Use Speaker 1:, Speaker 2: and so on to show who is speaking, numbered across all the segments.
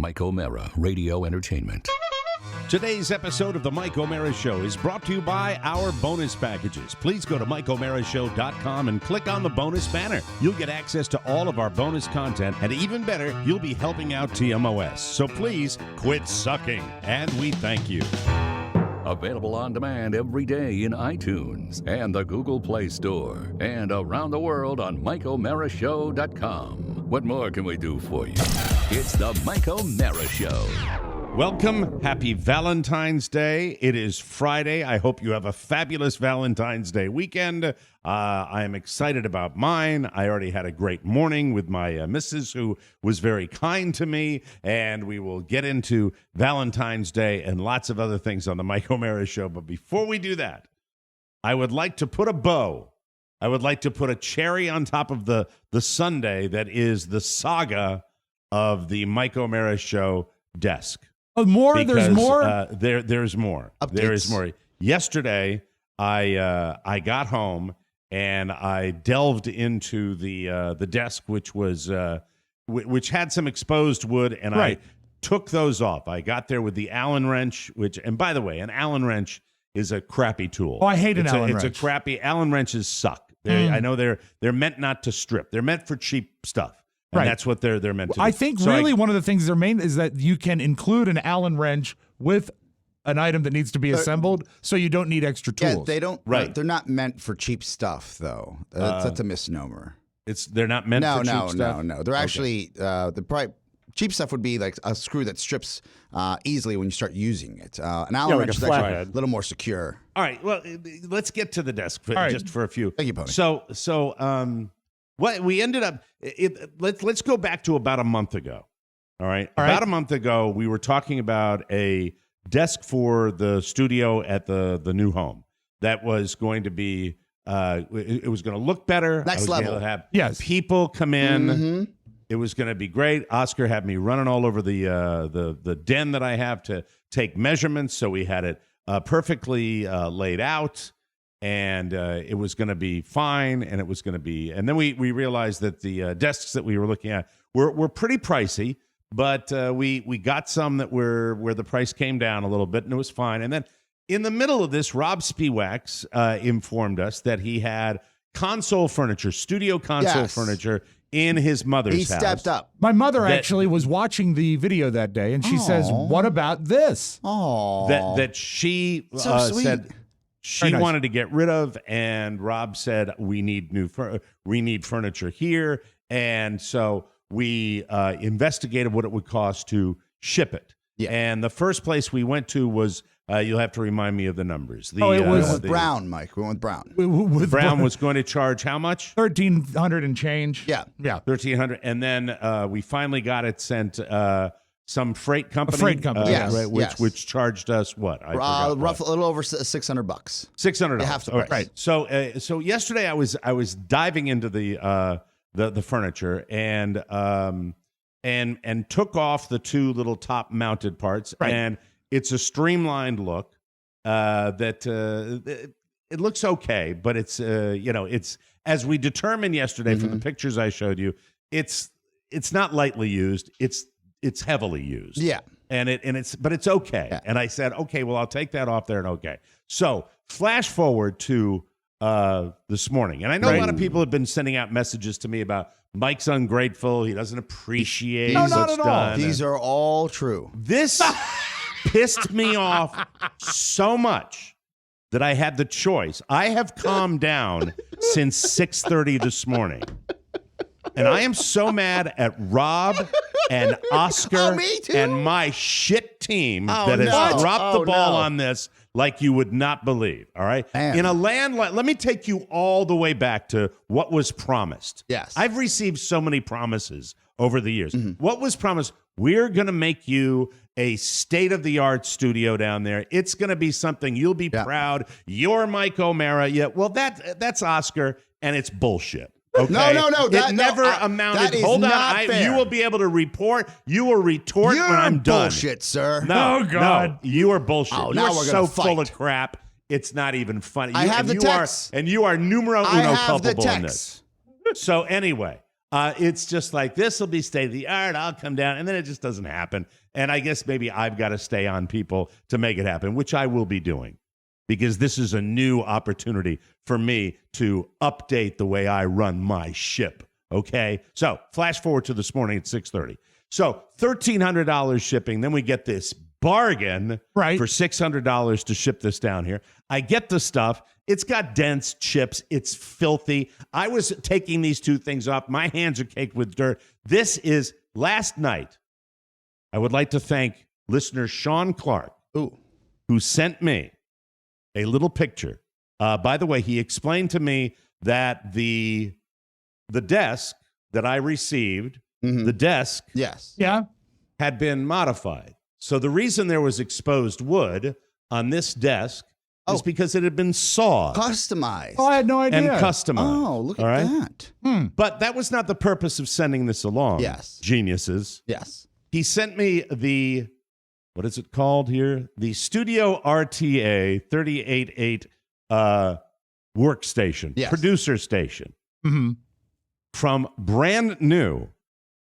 Speaker 1: Mike O'Mara, Radio Entertainment.
Speaker 2: Today's episode of The Mike O'Mara Show is brought to you by our bonus packages. Please go to MikeO'MaraShow.com and click on the bonus banner. You'll get access to all of our bonus content, and even better, you'll be helping out TMOS. So please quit sucking, and we thank you.
Speaker 1: Available on demand every day in iTunes and the Google Play Store, and around the world on MikeO'MaraShow.com. What more can we do for you? It's the Mike O'Mara Show.
Speaker 2: Welcome. Happy Valentine's Day. It is Friday. I hope you have a fabulous Valentine's Day weekend. I am excited about mine. I already had a great morning with my missus, who was very kind to me, and we will get into Valentine's Day and lots of other things on the Mike O'Mara Show. But before we do that, I would like to put a bow. I would like to put a cherry on top of the sundae that is the saga of the Mike O'Mara Show desk.
Speaker 3: Oh, more?
Speaker 2: Because,
Speaker 3: there's more?
Speaker 2: There's more.
Speaker 4: Updates.
Speaker 2: There is more. Yesterday, I got home and I delved into the desk, which was which had some exposed wood, and right. I took those off. I got there with the Allen wrench, and by the way, an Allen wrench is a crappy tool.
Speaker 3: Oh, I hate an Allen wrench.
Speaker 2: It's a crappy. Allen wrenches suck. I know they're meant not to strip. They're meant for cheap stuff. And
Speaker 3: right.
Speaker 2: That's what they're meant to do.
Speaker 3: I think really one of the things they're main is that you can include an Allen wrench with an item that needs to be assembled, so you don't need extra tools.
Speaker 4: Yeah, they don't.
Speaker 2: Right.
Speaker 4: They're not meant for cheap stuff, though. That's a misnomer.
Speaker 2: They're not meant for cheap stuff?
Speaker 4: No. They're actually cheap stuff would be like a screw that strips easily when you start using it. An Allen wrench is actually a little more secure.
Speaker 2: All right. Well, let's get to the desk just for a few.
Speaker 4: Thank you, Pony.
Speaker 2: What we ended up, let's go back to about a month ago. All right. About a month ago, we were talking about a desk for the studio at the new home that was going to be, it was going to look better.
Speaker 4: Next level.
Speaker 2: To have people come in. Mm-hmm. It was going to be great. Oscar had me running all over the den that I have to take measurements, so we had it perfectly laid out. And it was going to be fine, and it was going to be. And then we realized that the desks that we were looking at were pretty pricey, but we got some that were where the price came down a little bit, and it was fine. And then in the middle of this, Rob Spiewaks informed us that he had console furniture, studio console furniture in his mother's house.
Speaker 4: He stepped up.
Speaker 3: My mother actually was watching the video that day, and she says, "What about this?"
Speaker 4: Oh,
Speaker 2: that she said.
Speaker 3: Nice.
Speaker 2: Wanted to get rid of, and Rob said we need furniture here, and so we investigated what it would cost to ship it. Yeah. And the first place we went to was you'll have to remind me of the numbers.
Speaker 4: It was Brown, Mike. We went with Brown.
Speaker 2: Brown was going to charge how much?
Speaker 3: $1,300 and change.
Speaker 4: Yeah,
Speaker 2: $1,300, and then we finally got it sent. Some freight company, which charged us what?
Speaker 4: A little over $600.
Speaker 2: $600.
Speaker 4: Half the price.
Speaker 2: Right. So yesterday I was diving into the furniture and took off the two little top mounted parts, and it's a streamlined look that it looks okay, but it's it's as we determined yesterday from the pictures I showed you, it's not lightly used. It's heavily used.
Speaker 4: Yeah.
Speaker 2: But it's okay. Yeah. And I said, okay, well, I'll take that off there and okay. So flash forward to this morning. And I know a lot of people have been sending out messages to me about Mike's ungrateful. He doesn't appreciate what's
Speaker 4: not at
Speaker 2: done.
Speaker 4: All. These are all true.
Speaker 2: This pissed me off so much that I had the choice. I have calmed down since 6:30 this morning. And I am so mad at Rob and Oscar and my shit team that has dropped the ball on this like you would not believe, all right?
Speaker 4: Man.
Speaker 2: In a land like, let me take you all the way back to what was promised.
Speaker 4: Yes.
Speaker 2: I've received so many promises over the years. Mm-hmm. What was promised? We're going to make you a state-of-the-art studio down there. It's going to be something you'll be proud. You're Mike O'Mara. Yeah, well, that's Oscar, and it's bullshit. Okay?
Speaker 4: No.
Speaker 2: It never amounted.
Speaker 4: That is
Speaker 2: Hold on.
Speaker 4: not fair.
Speaker 2: You will be able to report. You will retort when I'm done.
Speaker 4: Bullshit, sir.
Speaker 2: No,
Speaker 3: oh, God.
Speaker 2: No, you are bullshit.
Speaker 4: Oh,
Speaker 2: you are
Speaker 4: we're
Speaker 2: so
Speaker 4: fight.
Speaker 2: full of crap. It's not even funny.
Speaker 4: I have the text.
Speaker 2: And you are numero uno
Speaker 4: I have
Speaker 2: culpable
Speaker 4: the
Speaker 2: in
Speaker 4: text.
Speaker 2: this. So anyway, It's just like, this will be state of the art. I'll come down. And then it just doesn't happen. And I guess maybe I've got to stay on people to make it happen, which I will be doing, because this is a new opportunity for me to update the way I run my ship. Okay. So flash forward to this morning at 6:30. So $1,300 shipping. Then we get this bargain for $600 to ship this down here. I get the stuff. It's got dents, chips. It's filthy. I was taking these two things off. My hands are caked with dirt. This is last night. I would like to thank listener Sean Clark, who sent me a little picture. By the way, he explained to me that the desk that I received, the desk had been modified. So the reason there was exposed wood on this desk is because it had been sawed.
Speaker 4: Customized.
Speaker 3: Oh, I had no idea.
Speaker 2: And customized.
Speaker 4: Oh, look at that.
Speaker 2: But that was not the purpose of sending this along.
Speaker 4: Yes.
Speaker 2: Geniuses.
Speaker 4: Yes.
Speaker 2: He sent me the, what is it called here? The Studio RTA 388 workstation, producer station. From brand new,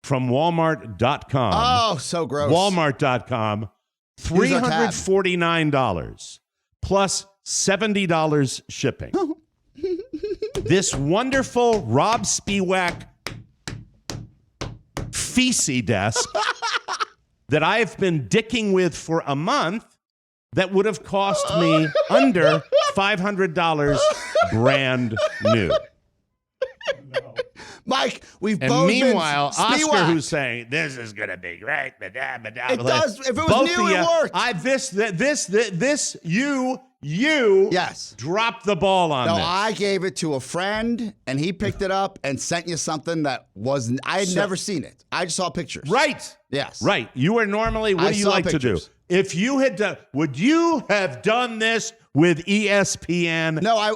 Speaker 2: from Walmart.com.
Speaker 4: Oh, so gross.
Speaker 2: Walmart.com, $349 plus $70 shipping. This wonderful Rob Spiewak feces desk that I've been dicking with for a month that would have cost me under $500 brand new.
Speaker 4: Mike, we've
Speaker 2: and
Speaker 4: both
Speaker 2: meanwhile,
Speaker 4: been
Speaker 2: Oscar, who's saying this is gonna be great,
Speaker 4: it does. If it was new, it worked. You
Speaker 2: dropped the ball on this.
Speaker 4: I gave it to a friend, and he picked it up and sent you something that wasn't. I had never seen it. I just saw pictures.
Speaker 2: Right.
Speaker 4: Yes.
Speaker 2: Right. You are normally. What do you like to do? If you had done, would you have done this with ESPN?
Speaker 4: No,
Speaker 2: I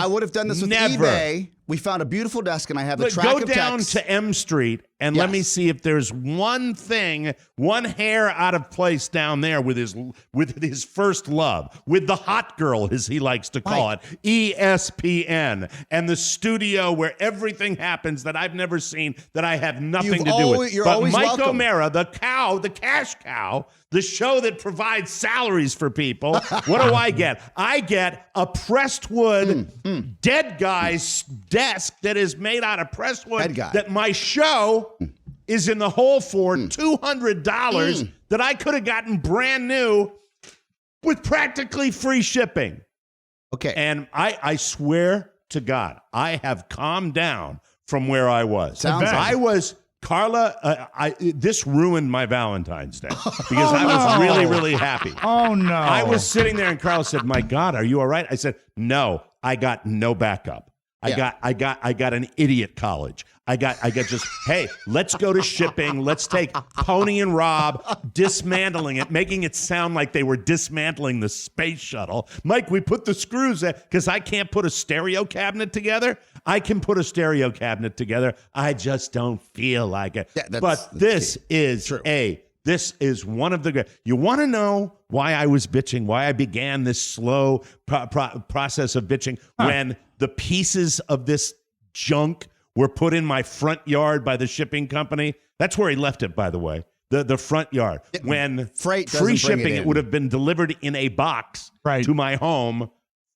Speaker 4: would have done this with eBay. We found a beautiful desk, and I have a track
Speaker 2: Go
Speaker 4: of
Speaker 2: down
Speaker 4: text.
Speaker 2: to M Street and let me see if there's one thing, one hair out of place down there with his first love, with the hot girl, as he likes to call it, ESPN, and the studio where everything happens that I've never seen, that I have nothing to do with. But Mike O'Mara, the cash cow, the show that provides salaries for people, what do I get? I get a pressed wood, dead guy's desk that is made out of pressed wood that my show is in the hole for $200 that I could have gotten brand new with practically free shipping.
Speaker 4: Okay.
Speaker 2: And I swear to God, I have calmed down from where I was. I was... Carla, this ruined my Valentine's Day because I was really, really happy.
Speaker 3: Oh, no.
Speaker 2: I was sitting there and Carla said, "My God, are you all right?" I said, "No, I got no backup. I got an idiot college. I got just, hey, let's go to shipping. Let's take Pony and Rob dismantling it, making it sound like they were dismantling the space shuttle. Mike, we put the screws in because I can't put a stereo cabinet together. I can put a stereo cabinet together. I just don't feel like it. Yeah, but this is one of the. You want to know why I was bitching? Why I began this slow process of bitching when the pieces of this junk were put in my front yard by the shipping company. That's where he left it, by the way. The front yard. When free shipping, it would have been delivered in a box to my home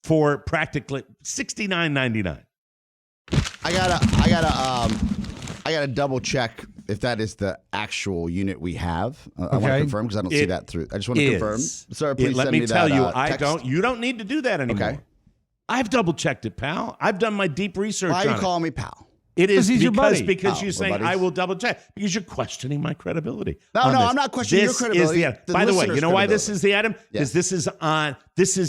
Speaker 2: for practically $69.99.
Speaker 4: I gotta double check if that is the actual unit we have. I want to confirm because I don't see that through. I just want to confirm. Sir, please
Speaker 2: let
Speaker 4: send
Speaker 2: me
Speaker 4: me
Speaker 2: tell
Speaker 4: that,
Speaker 2: you,
Speaker 4: text.
Speaker 2: You don't need to do that anymore. Okay. I've double checked it, pal. I've done my deep research.
Speaker 4: Why are you calling me pal?
Speaker 2: It is because you're saying
Speaker 4: buddies.
Speaker 2: I will double check because you're questioning my credibility.
Speaker 4: No, I'm not questioning your credibility.
Speaker 2: By the way, you know why this is the item? Because this is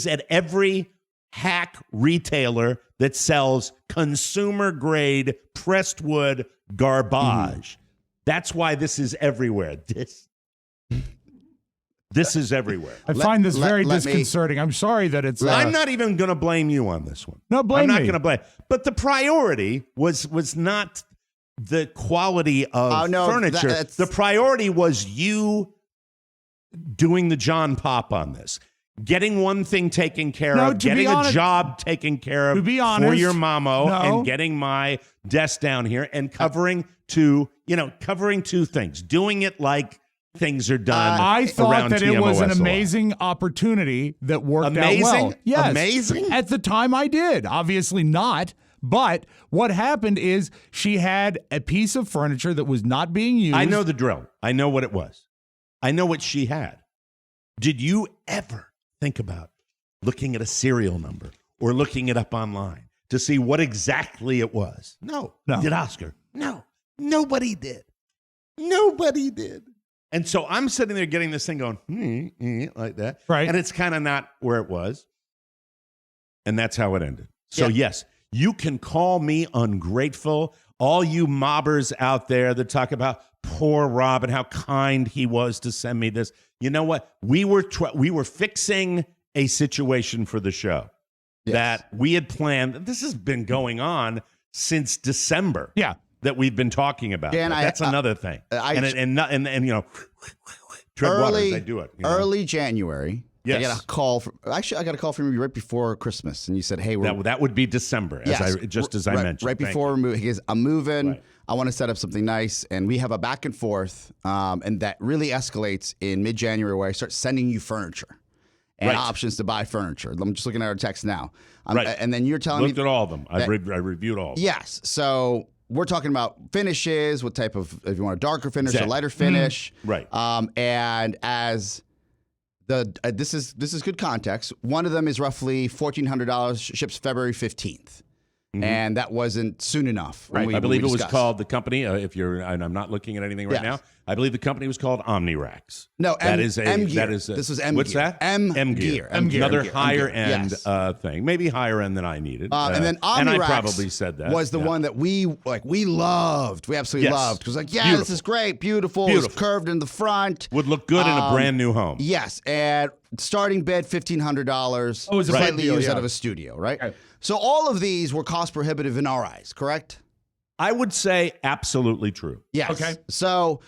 Speaker 2: at every hack retailer that sells consumer grade pressed wood garbage. That's why this is everywhere. This is everywhere.
Speaker 3: I find this very disconcerting. I'm sorry that it's...
Speaker 2: I'm not even going to blame you on this one.
Speaker 3: No, blame me.
Speaker 2: I'm not going to blame. But the priority was not the quality of furniture. The priority was you doing the John Pop on this. getting one thing taken care
Speaker 3: No,
Speaker 2: of,
Speaker 3: to be
Speaker 2: getting
Speaker 3: honest-
Speaker 2: a job taken care of
Speaker 3: To be
Speaker 2: for
Speaker 3: honest,
Speaker 2: your mamo,
Speaker 3: no.
Speaker 2: and getting my desk down here and covering two things, doing it like things are done.
Speaker 3: I thought
Speaker 2: around
Speaker 3: that it was an
Speaker 2: TMOSLR.
Speaker 3: amazing opportunity that worked
Speaker 2: Amazing?
Speaker 3: out well. Yes.
Speaker 2: Amazing?
Speaker 3: At the time I did. Obviously not. But what happened is she had a piece of furniture that was not being used.
Speaker 2: I know the drill. I know what it was. I know what she had. Did you ever think about looking at a serial number or looking it up online to see what exactly it was? No. Did Oscar? No. Nobody did. Nobody did. And so I'm sitting there getting this thing going, like that.
Speaker 3: Right.
Speaker 2: And it's kind of not where it was. And that's how it ended. So, yes, you can call me ungrateful. All you mobbers out there that talk about poor Rob and how kind he was to send me this. You know what? We were fixing a situation for the show that we had planned. This has been going on since December.
Speaker 3: Yeah.
Speaker 2: That we've been talking about.
Speaker 4: Yeah, and
Speaker 2: that's another thing. And tread water as I do it.
Speaker 4: Early January.
Speaker 2: Yes.
Speaker 4: I got a call I got a call from you right before Christmas, and you said, "Hey,
Speaker 2: that would be December, as I mentioned.
Speaker 4: Right before we're moving, he goes, I'm moving.
Speaker 2: Right.
Speaker 4: I want to set up something nice, and we have a back and forth, and that really escalates in mid-January, where I start sending you furniture and options to buy furniture. I'm just looking at our text now, and then you're telling
Speaker 2: Looked
Speaker 4: me
Speaker 2: at all of them. I reviewed all of them.
Speaker 4: Yes, so we're talking about finishes, what type of, if you want a darker finish, a lighter finish,
Speaker 2: Right.
Speaker 4: And as this is good context. One of them is roughly $1,400, ships February 15th. And that wasn't soon enough.
Speaker 2: Right. I believe it was called, the company, and I'm not looking at anything right now, I believe the company was called OmniRacks.
Speaker 4: No,
Speaker 2: This was
Speaker 4: M
Speaker 2: What's
Speaker 4: Gear.
Speaker 2: that?
Speaker 4: M
Speaker 2: Gear.
Speaker 4: Gear.
Speaker 2: Another
Speaker 4: M Gear.
Speaker 2: higher end
Speaker 4: Yes.
Speaker 2: thing. Maybe higher end than I needed.
Speaker 4: And then OmniRacks
Speaker 2: and I probably said that.
Speaker 4: was the one that we loved. We absolutely loved. It was like, this is great, beautiful. It's curved in the front.
Speaker 2: Would look good in a brand new home.
Speaker 4: Yes, and starting bed $1,500.
Speaker 3: Oh, it was a
Speaker 4: slightly
Speaker 3: deal,
Speaker 4: used
Speaker 3: yeah.
Speaker 4: out of a studio, right? So all of these were cost prohibitive in our eyes, correct?
Speaker 2: I would say absolutely true.
Speaker 4: Yes.
Speaker 3: Okay.
Speaker 4: So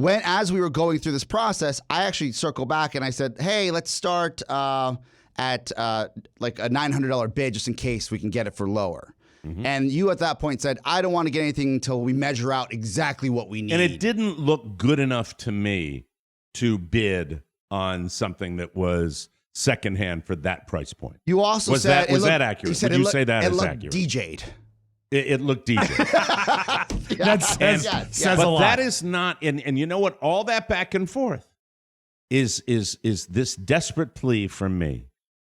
Speaker 4: as we were going through this process, I actually circled back and I said, hey, let's start at like a $900 bid just in case we can get it for lower. And you at that point said, I don't want to get anything until we measure out exactly what we need.
Speaker 2: And it didn't look good enough to me to bid on something that was secondhand for that price point.
Speaker 4: You also
Speaker 2: was
Speaker 4: said
Speaker 2: that accurate? Would you say that is accurate?
Speaker 4: DJ'd.
Speaker 2: It looked DJ.
Speaker 3: That says a
Speaker 2: But
Speaker 3: lot.
Speaker 2: that is not, and you know what? All that back and forth is this desperate plea from me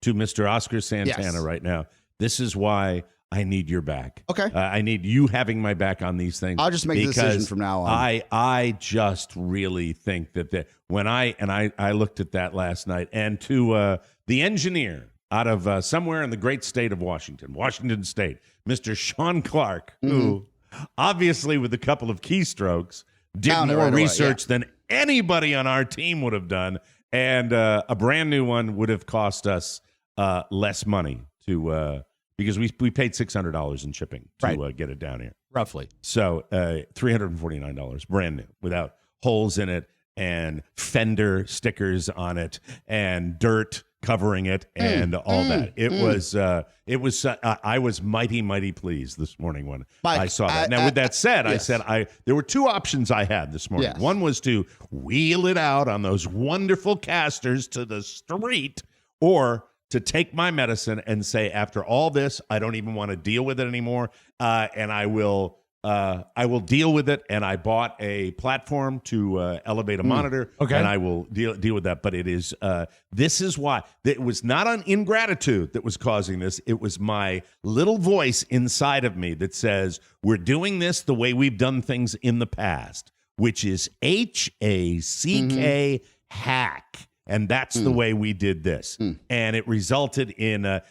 Speaker 2: to Mr. Oscar Santana right now. This is why I need your back.
Speaker 4: Okay.
Speaker 2: I need you having my back on these things.
Speaker 4: I'll just make the decision from now on.
Speaker 2: I just really think that when I looked at that last night, and to the engineer out of somewhere in the great state of Washington State, Mr. Sean Clark, who obviously with a couple of keystrokes did
Speaker 4: Found it
Speaker 2: more
Speaker 4: right away,
Speaker 2: research than anybody on our team would have done, and a brand new one would have cost us less money to because we paid $600 in shipping to get it down here.
Speaker 3: Roughly.
Speaker 2: So $349 brand new without holes in it and fender stickers on it and dirt covering it and all that. It was I was mighty pleased this morning when
Speaker 4: Mike,
Speaker 2: I saw that. Now with that said, I said there were two options I had this morning.
Speaker 4: Yes.
Speaker 2: One was to wheel it out on those wonderful casters to the street, or to take my medicine and say, after all this, I don't even want to deal with it anymore, and I will deal with it. And I bought a platform to elevate a monitor, and I will deal with that. But it is this is why it was not on ingratitude that was causing this. It was my little voice inside of me that says, we're doing this the way we've done things in the past, which is HACK, hack. And that's the way we did this. And it resulted in,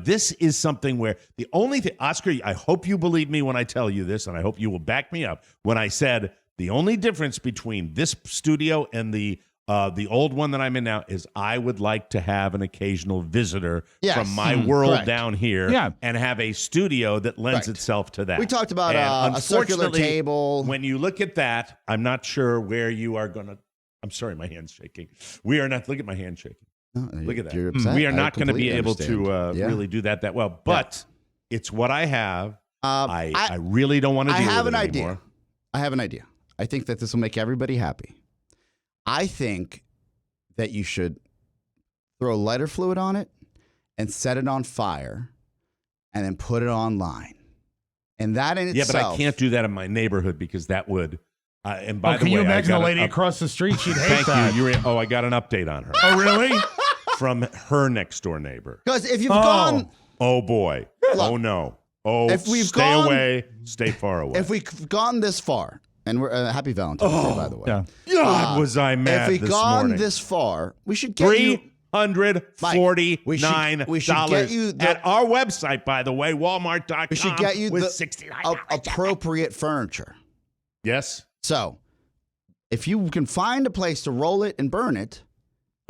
Speaker 2: this is something where the only thing, Oscar, I hope you believe me when I tell you this, and I hope you will back me up when I said the only difference between this studio and the old one that I'm in now is I would like to have an occasional visitor from my world down here and have a studio that lends itself to that.
Speaker 4: We talked about a circular table.
Speaker 2: When you look at that, I'm not sure where you are going to. I'm sorry, my hand's shaking. We are not. Look at my hand shaking. Look at that.
Speaker 4: You're upset.
Speaker 2: We are
Speaker 4: I
Speaker 2: not going to be
Speaker 4: completely
Speaker 2: able to
Speaker 4: understand.
Speaker 2: really do that well, but it's what I have. I really don't want to deal with it anymore.
Speaker 4: I have an idea. I think that this will make everybody happy. I think that you should throw lighter fluid on it and set it on fire and then put it online. And that in itself.
Speaker 2: Yeah, but I can't do that in my neighborhood because that would. And by the way,
Speaker 3: can you imagine
Speaker 2: I
Speaker 3: a
Speaker 2: got
Speaker 3: lady across the street? She'd hate
Speaker 2: Thank
Speaker 3: that.
Speaker 2: you. I got an update on her.
Speaker 3: Oh, really?
Speaker 2: From her next door neighbor.
Speaker 4: Because if you've gone.
Speaker 2: Oh, boy.
Speaker 4: Look,
Speaker 2: oh, no. Oh,
Speaker 4: if we've
Speaker 2: stay
Speaker 4: gone-
Speaker 2: away. Stay far away.
Speaker 4: If we've gone this far, and we're happy Valentine's Day, by the way.
Speaker 3: Yeah.
Speaker 2: God, was I mad
Speaker 4: If we've
Speaker 2: this
Speaker 4: gone
Speaker 2: morning.
Speaker 4: this far, we should get you.
Speaker 2: $349
Speaker 4: we should get you
Speaker 2: at our website, by the way, Walmart.com.
Speaker 4: We should get you
Speaker 2: with
Speaker 4: the
Speaker 2: $69.
Speaker 4: appropriate furniture.
Speaker 2: Yes.
Speaker 4: So, if you can find a place to roll it and burn it,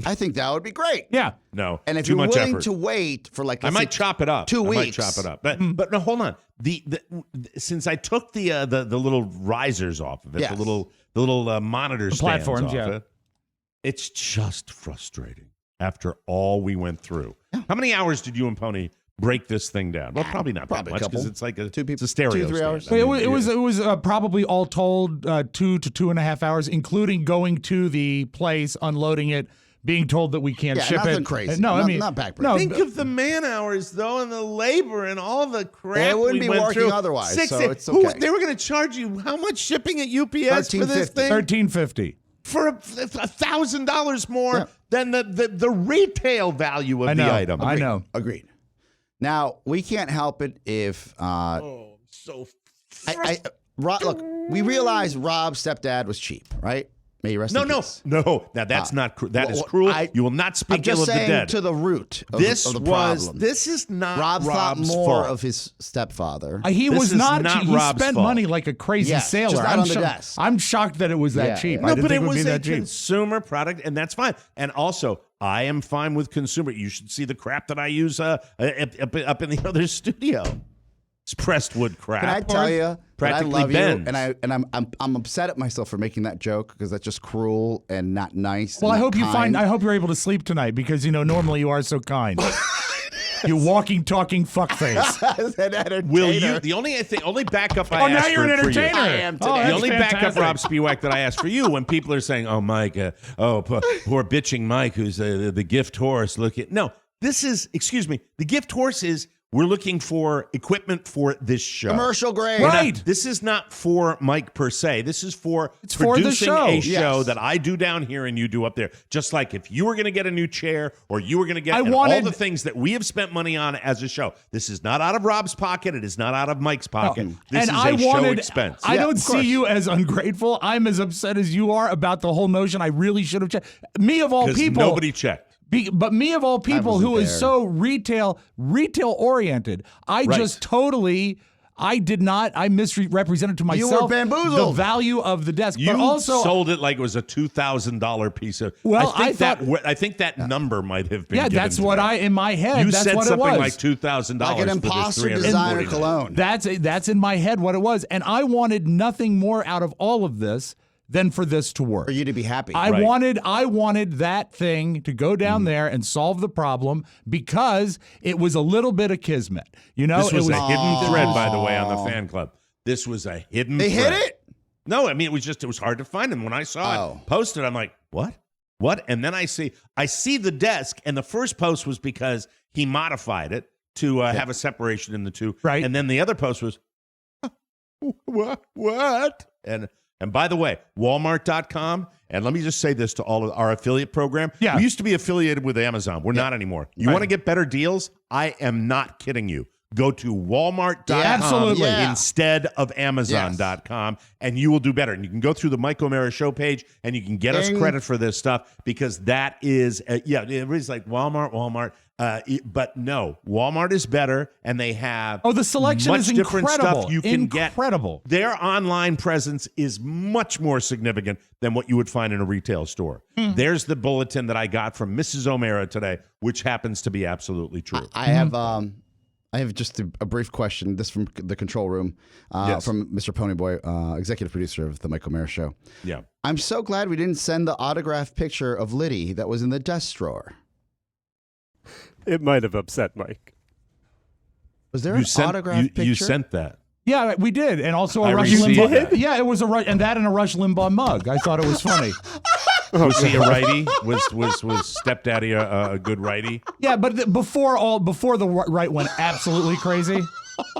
Speaker 4: I think that would be great.
Speaker 3: Yeah.
Speaker 2: No.
Speaker 4: And if
Speaker 2: too
Speaker 4: you're
Speaker 2: much
Speaker 4: willing
Speaker 2: effort.
Speaker 4: to wait for like
Speaker 2: I
Speaker 4: let's
Speaker 2: might
Speaker 4: say,
Speaker 2: chop it up.
Speaker 4: 2 weeks.
Speaker 2: I might chop it up. But no, hold on. Since I took the little risers off of it,
Speaker 4: Yes.
Speaker 2: the little monitor stands
Speaker 3: platforms,
Speaker 2: off
Speaker 3: yeah.
Speaker 2: it, it's just frustrating after all we went through. How many hours did you and Pony break this thing down? Well, probably not
Speaker 4: Probably a
Speaker 2: that much because
Speaker 4: couple.
Speaker 2: it's like a
Speaker 4: 2 people,
Speaker 2: it's a stereo
Speaker 4: 2 to 3
Speaker 2: stand.
Speaker 4: hours.
Speaker 2: I mean,
Speaker 3: It was probably all told 2 to 2.5 hours, including going to the place, unloading it, being told that we can't
Speaker 4: Yeah,
Speaker 3: ship
Speaker 4: nothing
Speaker 3: it.
Speaker 4: crazy.
Speaker 3: No, I
Speaker 4: Not-
Speaker 3: mean
Speaker 4: not backbreaking.
Speaker 3: No,
Speaker 2: Think of the man hours, though, and the labor and all the crap
Speaker 4: It wouldn't
Speaker 2: we
Speaker 4: be
Speaker 2: went
Speaker 4: working
Speaker 2: through.
Speaker 4: otherwise, so it's
Speaker 2: Who-
Speaker 4: okay.
Speaker 2: they were going to charge you how much shipping at UPS for this
Speaker 4: $13.50.
Speaker 2: thing?
Speaker 3: $13.50.
Speaker 2: For $1,000 more
Speaker 4: Yeah.
Speaker 2: than the retail value of
Speaker 3: I know.
Speaker 2: the item.
Speaker 3: I know.
Speaker 4: Agreed. Now, we can't help it if
Speaker 2: So
Speaker 4: look, we realize Rob's stepdad was cheap, right? May he rest in peace.
Speaker 2: no. Now that's not that is
Speaker 4: well,
Speaker 2: cruel.
Speaker 4: I-
Speaker 2: You will not speak
Speaker 4: I'm just
Speaker 2: ill of the
Speaker 4: saying
Speaker 2: dead.
Speaker 4: to the root of,
Speaker 2: This
Speaker 4: of the
Speaker 2: was
Speaker 4: problem.
Speaker 2: this is not
Speaker 4: Rob thought
Speaker 2: Rob's
Speaker 4: more
Speaker 2: fault.
Speaker 4: of his stepfather.
Speaker 3: He
Speaker 2: This
Speaker 3: was
Speaker 2: is
Speaker 3: not.
Speaker 2: not
Speaker 3: He
Speaker 2: Rob's
Speaker 3: spent
Speaker 2: fault.
Speaker 3: money like a crazy
Speaker 4: Yes,
Speaker 3: sailor.
Speaker 4: just not
Speaker 3: I'm
Speaker 4: on the desk.
Speaker 3: I'm shocked that it was that
Speaker 4: Yeah,
Speaker 3: cheap.
Speaker 4: yeah.
Speaker 3: I
Speaker 2: No,
Speaker 3: didn't
Speaker 2: but
Speaker 3: think
Speaker 2: it
Speaker 3: would be
Speaker 2: was a
Speaker 3: that cheap.
Speaker 2: consumer product, and that's fine. And also, I am fine with consumer. You should see the crap that I use up in the other studio. It's pressed wood crap.
Speaker 4: Can I tell you that I
Speaker 2: Practically
Speaker 4: love
Speaker 2: bends.
Speaker 4: you, and I'm upset at myself for making that joke because that's just cruel and not nice.
Speaker 3: Well,
Speaker 4: and
Speaker 3: I
Speaker 4: not
Speaker 3: hope you
Speaker 4: kind.
Speaker 3: I hope you're able to sleep tonight because normally you are so kind. You walking, talking fuckface.
Speaker 4: As an entertainer.
Speaker 2: Will you? The only backup I
Speaker 3: Oh, now
Speaker 2: asked
Speaker 3: you're an
Speaker 2: for you-
Speaker 3: entertainer.
Speaker 4: I am today.
Speaker 3: Oh,
Speaker 2: The
Speaker 3: that's
Speaker 2: only
Speaker 3: fantastic.
Speaker 2: backup Rob Spiewak that I ask for you when people are saying, "Oh, Mike, poor bitching Mike, who's the gift horse." No, this is the gift horse is. We're looking for equipment for this show.
Speaker 4: Commercial grade.
Speaker 3: Right.
Speaker 2: This is not for Mike per se. This is for
Speaker 3: for the
Speaker 2: producing
Speaker 3: show.
Speaker 2: a show
Speaker 4: Yes.
Speaker 2: that I do down here and you do up there. Just like if you were going to get a new chair or you were going to get all
Speaker 3: wanted-
Speaker 2: the things that we have spent money on as a show. This is not out of Rob's pocket. It is not out of Mike's pocket. This
Speaker 3: and
Speaker 2: is a show expense.
Speaker 3: I
Speaker 4: Yeah,
Speaker 3: don't
Speaker 4: of
Speaker 3: see
Speaker 4: course.
Speaker 3: you as ungrateful. I'm as upset as you are about the whole notion. I really should have checked. Me of all
Speaker 2: Because
Speaker 3: people.
Speaker 2: nobody checked.
Speaker 3: But me of all people
Speaker 4: wasn't
Speaker 3: who is
Speaker 4: there.
Speaker 3: so retail oriented, I
Speaker 2: Right.
Speaker 3: just totally. I did not. I misrepresented to
Speaker 4: You
Speaker 3: myself
Speaker 4: were bamboozled.
Speaker 3: the value of the desk.
Speaker 2: You
Speaker 3: but also,
Speaker 2: sold it like it was a $2,000 piece of.
Speaker 3: Well,
Speaker 2: I
Speaker 3: thought-
Speaker 2: think that number might have been.
Speaker 3: yeah,
Speaker 2: given
Speaker 3: that's
Speaker 2: to
Speaker 3: what
Speaker 2: them.
Speaker 3: I in my head.
Speaker 2: You
Speaker 3: that's
Speaker 2: said
Speaker 3: what
Speaker 2: something
Speaker 3: it was.
Speaker 2: like $2,000
Speaker 4: Like an
Speaker 2: for this
Speaker 4: imposter
Speaker 2: $349.
Speaker 4: designer cologne.
Speaker 3: That's in my head what it was, and I wanted nothing more out of all of this than for this to work.
Speaker 4: For you to be happy.
Speaker 3: I
Speaker 2: Right.
Speaker 3: wanted that thing to go down there and solve the problem because it was a little bit of kismet.
Speaker 2: This was
Speaker 3: it
Speaker 2: a hidden thread, by the way, on the fan club. This was a hidden
Speaker 4: They
Speaker 2: thread.
Speaker 4: hit it?
Speaker 2: No, I mean, it was hard to find him. When I saw
Speaker 4: Oh.
Speaker 2: it posted, I'm like, what? And then I see the desk, and the first post was because he modified it to have a separation in the two.
Speaker 3: Right.
Speaker 2: And then the other post was, what? And by the way, Walmart.com, and let me just say this to all of our affiliate program.
Speaker 3: Yeah.
Speaker 2: We used to be affiliated with Amazon. We're not anymore. You want to get better deals? I am not kidding you. Go to Walmart.com
Speaker 3: Absolutely.
Speaker 4: Yeah.
Speaker 2: instead of Amazon.com, and you will do better. And you can go through the Mike O'Mara show page, and you can get us
Speaker 4: Ding.
Speaker 2: credit for this stuff because that is, everybody's like Walmart. But no, Walmart is better, and they have
Speaker 3: Oh, the selection
Speaker 2: much
Speaker 3: is
Speaker 2: different
Speaker 3: incredible.
Speaker 2: stuff you can
Speaker 3: Incredible.
Speaker 2: get. Their online presence is much more significant than what you would find in a retail store. There's the bulletin that I got from Mrs. O'Mara today, which happens to be absolutely true.
Speaker 4: I have just a brief question. This from the control room,
Speaker 2: Yes.
Speaker 4: from Mr. Ponyboy, executive producer of the Michael O'Mara Show.
Speaker 2: Yeah.
Speaker 4: I'm so glad we didn't send the autographed picture of Liddy that was in the desk drawer.
Speaker 5: It might have upset Mike.
Speaker 4: Was there an autographed picture?
Speaker 2: You sent that.
Speaker 3: Yeah, we did, and also a
Speaker 2: I
Speaker 3: Rush
Speaker 2: received
Speaker 3: Limbaugh.
Speaker 2: that.
Speaker 3: Yeah, it was a Rush, and that and a Rush Limbaugh mug. I thought it was funny.
Speaker 2: Was he a righty? Was stepdaddy a good righty?
Speaker 3: Yeah, but before the right went absolutely crazy.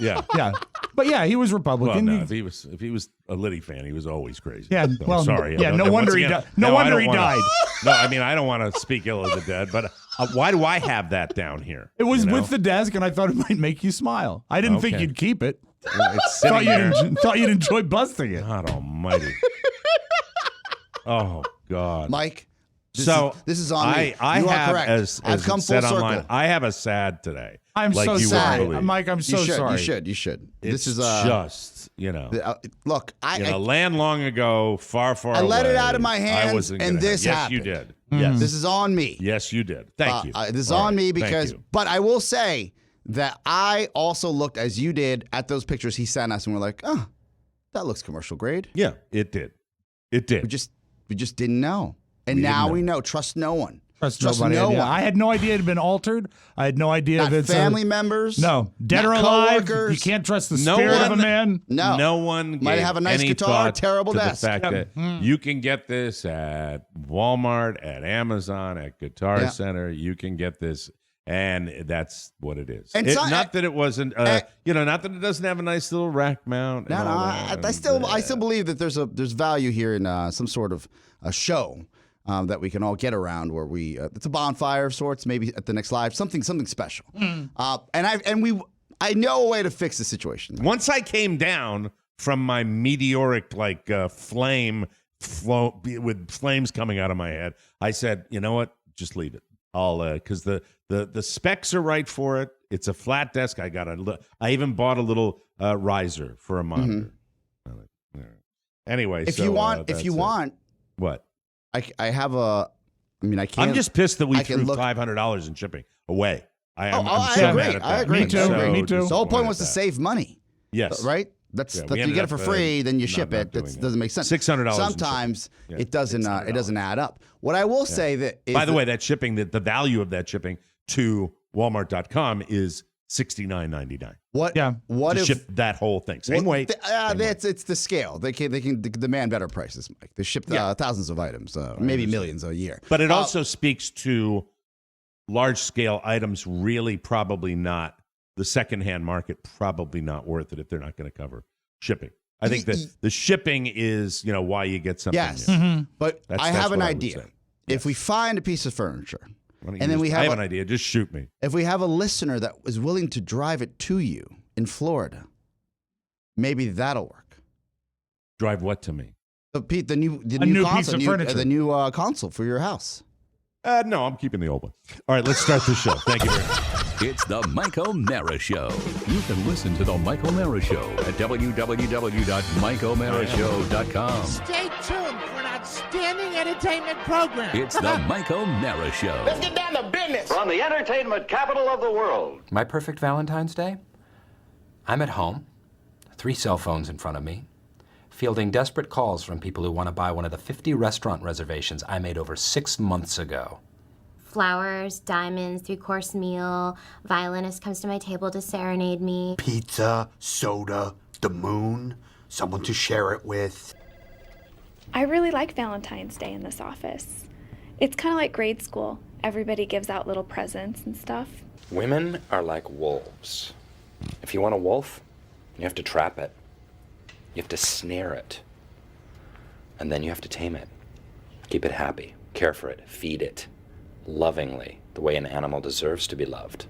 Speaker 2: Yeah.
Speaker 3: Yeah, but yeah, he was
Speaker 2: Well,
Speaker 3: Republican.
Speaker 2: no, if he was a Liddy fan, he was always crazy.
Speaker 3: Yeah,
Speaker 2: So,
Speaker 3: well,
Speaker 2: sorry.
Speaker 3: yeah, no wonder he died. No wonder he died.
Speaker 2: No, I mean I don't want to speak ill of the dead, but why do I have that down here?
Speaker 3: It was
Speaker 2: you know?
Speaker 3: with the desk, and I thought it might make you smile. I didn't think
Speaker 2: Okay.
Speaker 3: you'd keep it.
Speaker 2: It's sitting there.
Speaker 3: Thought you'd enjoy busting it.
Speaker 2: God Almighty. Oh God,
Speaker 4: Mike. This is on me.
Speaker 2: I
Speaker 4: You are
Speaker 2: have,
Speaker 4: correct.
Speaker 2: as
Speaker 4: I've come
Speaker 2: said
Speaker 4: full
Speaker 2: online,
Speaker 4: circle.
Speaker 2: I have a sad today.
Speaker 3: I'm
Speaker 2: like
Speaker 3: so
Speaker 2: you
Speaker 3: sorry,
Speaker 2: wouldn't believe.
Speaker 3: Mike. I'm so sorry.
Speaker 4: You should.
Speaker 2: It's
Speaker 4: This is
Speaker 2: just
Speaker 4: look.
Speaker 2: land long ago, far
Speaker 4: I let it
Speaker 2: away.
Speaker 4: out of my hands,
Speaker 2: I wasn't
Speaker 4: and
Speaker 2: gonna
Speaker 4: this
Speaker 2: yes, you
Speaker 4: happened.
Speaker 2: did. Yes,
Speaker 4: This is on me.
Speaker 2: yes, you did. Thank you.
Speaker 4: This is
Speaker 2: All
Speaker 4: on
Speaker 2: right,
Speaker 4: me
Speaker 2: thank
Speaker 4: because,
Speaker 2: you.
Speaker 4: but I will say that I also looked as you did at those pictures he sent us, and we're like, oh, that looks commercial grade.
Speaker 2: Yeah, it did. It did.
Speaker 4: We just didn't know, and
Speaker 2: We didn't
Speaker 4: now
Speaker 2: know.
Speaker 4: we know. Trust no one.
Speaker 3: Trust
Speaker 4: nobody.
Speaker 3: no
Speaker 4: Yeah.
Speaker 3: one. I had no idea it had been altered. I had no idea
Speaker 4: Not
Speaker 3: if it's
Speaker 4: family members.
Speaker 3: No, dead
Speaker 4: not
Speaker 3: or alive.
Speaker 4: coworkers.
Speaker 3: You can't trust the
Speaker 2: No
Speaker 3: spirit of a
Speaker 2: one-
Speaker 3: man.
Speaker 4: No.
Speaker 2: one
Speaker 4: Might
Speaker 2: gave
Speaker 4: have a nice
Speaker 2: any
Speaker 4: guitar,
Speaker 2: thought
Speaker 4: terrible
Speaker 2: to
Speaker 4: desk.
Speaker 2: the fact
Speaker 3: Yep.
Speaker 2: that you can get this at Walmart, at Amazon, at Guitar
Speaker 4: Yeah.
Speaker 2: Center. You can get this, and that's what it is.
Speaker 4: And
Speaker 2: Not that it wasn't, not that it doesn't have a nice little rack mount.
Speaker 4: No,
Speaker 2: and
Speaker 4: no.
Speaker 2: all
Speaker 4: I
Speaker 2: that,
Speaker 4: still
Speaker 2: and,
Speaker 4: believe that there's value here in some sort of a show that we can all get around, where we it's a bonfire of sorts, maybe at the next live, something special. I know a way to fix the situation.
Speaker 2: Once I came down from my meteoric flame flow with flames coming out of my head, I said, you know what? Just leave it. I'll because the specs are right for it. It's a flat desk. I even bought a little riser for a monitor. Anyway,
Speaker 4: If you want,
Speaker 2: what?
Speaker 4: I have a. I mean, I can't.
Speaker 2: I'm just pissed that we
Speaker 4: I can
Speaker 2: threw
Speaker 4: look-
Speaker 2: $500 in shipping away. I'm
Speaker 4: I
Speaker 2: so
Speaker 4: agree.
Speaker 2: mad at that.
Speaker 4: I agree.
Speaker 3: Me too.
Speaker 2: So
Speaker 3: Me too.
Speaker 2: just
Speaker 4: The whole point
Speaker 2: wanted
Speaker 4: was to
Speaker 2: that.
Speaker 4: save money,
Speaker 2: Yes.
Speaker 4: right? That's
Speaker 2: Yeah,
Speaker 4: that
Speaker 2: we
Speaker 4: you
Speaker 2: ended
Speaker 4: get it
Speaker 2: up,
Speaker 4: for free, then you ship
Speaker 2: not
Speaker 4: it.
Speaker 2: doing
Speaker 4: That
Speaker 2: that.
Speaker 4: doesn't make sense.
Speaker 2: $600 in
Speaker 4: Sometimes
Speaker 2: shipping.
Speaker 4: it doesn't.
Speaker 2: Yeah,
Speaker 4: It doesn't add up. What I will say that is
Speaker 2: By the way, that shipping, the value of that shipping to Walmart.com is $69.99.
Speaker 4: what
Speaker 3: Yeah.
Speaker 4: what
Speaker 2: to
Speaker 4: if
Speaker 2: ship that whole thing. Same weight. same weight.
Speaker 4: it's the scale. They can demand better prices, Mike. They ship thousands of items, maybe millions a year.
Speaker 2: But it also speaks to large scale items really probably not, the secondhand market probably not worth it if they're not going to cover shipping. I think that the shipping is, why you get something
Speaker 4: Yes,
Speaker 2: new.
Speaker 4: but
Speaker 2: That's-
Speaker 4: I
Speaker 2: that's
Speaker 4: have an
Speaker 2: what I would
Speaker 4: idea.
Speaker 2: say.
Speaker 4: If we find a piece of furniture,
Speaker 2: Why don't you
Speaker 4: and then
Speaker 2: just-
Speaker 4: we
Speaker 2: I
Speaker 4: have
Speaker 2: have
Speaker 4: a-
Speaker 2: an idea. Just shoot me.
Speaker 4: if we have a listener that is willing to drive it to you in Florida, maybe that'll work.
Speaker 2: Drive what to me?
Speaker 4: So Pete, the new
Speaker 3: new
Speaker 4: console,
Speaker 3: piece of furniture.
Speaker 4: the new console for your house.
Speaker 2: No, I'm keeping the old one. All right, let's start the show. Thank you very much.
Speaker 1: It's the Mike O'Mara Show. You can listen to the Mike O'Mara Show at www.mikeomarashow.com.
Speaker 6: Stay tuned for an outstanding entertainment program.
Speaker 1: It's the Mike O'Mara Show.
Speaker 7: Let's get down to business. From the entertainment capital of the world.
Speaker 8: My perfect Valentine's Day? I'm at home, 3 cell phones in front of me, fielding desperate calls from people who want to buy one of the 50 restaurant reservations I made over 6 months ago.
Speaker 9: Flowers, diamonds, 3-course meal, violinist comes to my table to serenade me.
Speaker 10: Pizza, soda, the moon, someone to share it with.
Speaker 11: I really like Valentine's Day in this office. It's kind of like grade school. Everybody gives out little presents and stuff.
Speaker 8: Women are like wolves. If you want a wolf, you have to trap it. You have to snare it. And then you have to tame it. Keep it happy, care for it, feed it lovingly, the way an animal deserves to be loved.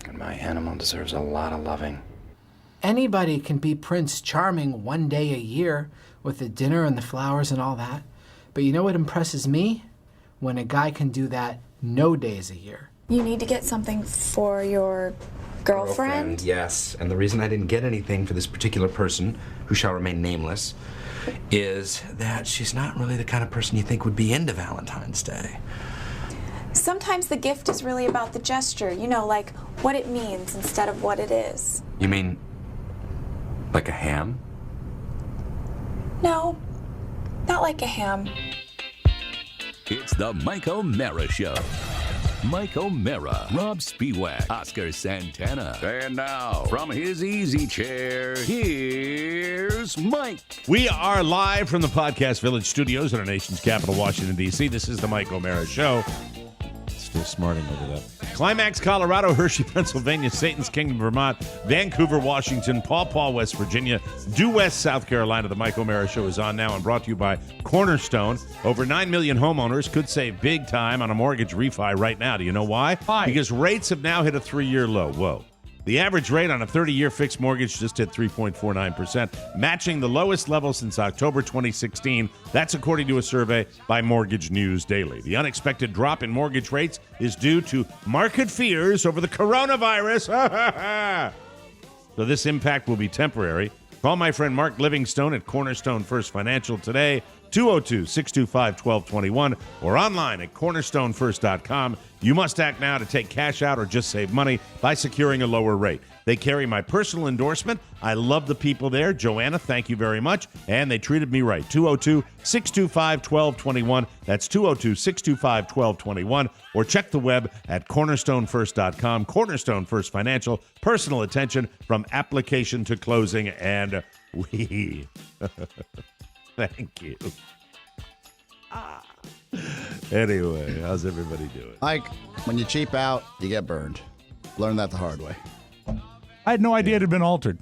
Speaker 8: And my animal deserves a lot of loving.
Speaker 6: Anybody can be Prince Charming one day a year with the dinner and the flowers and all that. But you know what impresses me? When a guy can do that no days a year.
Speaker 11: You need to get something for your girlfriend?
Speaker 8: Yes, and the reason I didn't get anything for this particular person, who shall remain nameless, is that she's not really the kind of person you think would be into Valentine's Day.
Speaker 11: Sometimes the gift is really about the gesture, like what it means instead of what it is.
Speaker 8: You mean like a ham?
Speaker 11: No, not like a ham.
Speaker 1: It's the Mike O'Mara Show. Mike O'Mara, Rob Spiewak, Oscar Santana. And now, from his easy chair, here's Mike.
Speaker 2: We are live from the Podcast Village studios in our nation's capital, Washington, D.C. This is the Mike O'Mara Show. Still smarting over that. Climax, Colorado, Hershey, Pennsylvania, Satan's Kingdom, Vermont, Vancouver, Washington, Paw Paw, West Virginia, Due West, South Carolina. The Mike O'Mara Show is on now and brought to you by Cornerstone. Over 9 million homeowners could save big time on a mortgage refi right now. Do you know why?
Speaker 3: Why?
Speaker 2: Because rates have now hit a 3-year low. Whoa. The average rate on a 30-year fixed mortgage just hit 3.49%, matching the lowest level since October 2016. That's according to a survey by Mortgage News Daily. The unexpected drop in mortgage rates is due to market fears over the coronavirus. So this impact will be temporary. Call my friend Mark Livingstone at Cornerstone First Financial today, 202-625-1221, or online at cornerstonefirst.com. You must act now to take cash out or just save money by securing a lower rate. They carry my personal endorsement. I love the people there. Joanna, thank you very much. And they treated me right. 202-625-1221. That's 202-625-1221. Or check the web at cornerstonefirst.com. Cornerstone First Financial. Personal attention from application to closing. And we... Thank you. Anyway, how's everybody doing?
Speaker 4: Mike, when you cheap out, you get burned. Learn that the hard way.
Speaker 3: I had no idea it had been altered.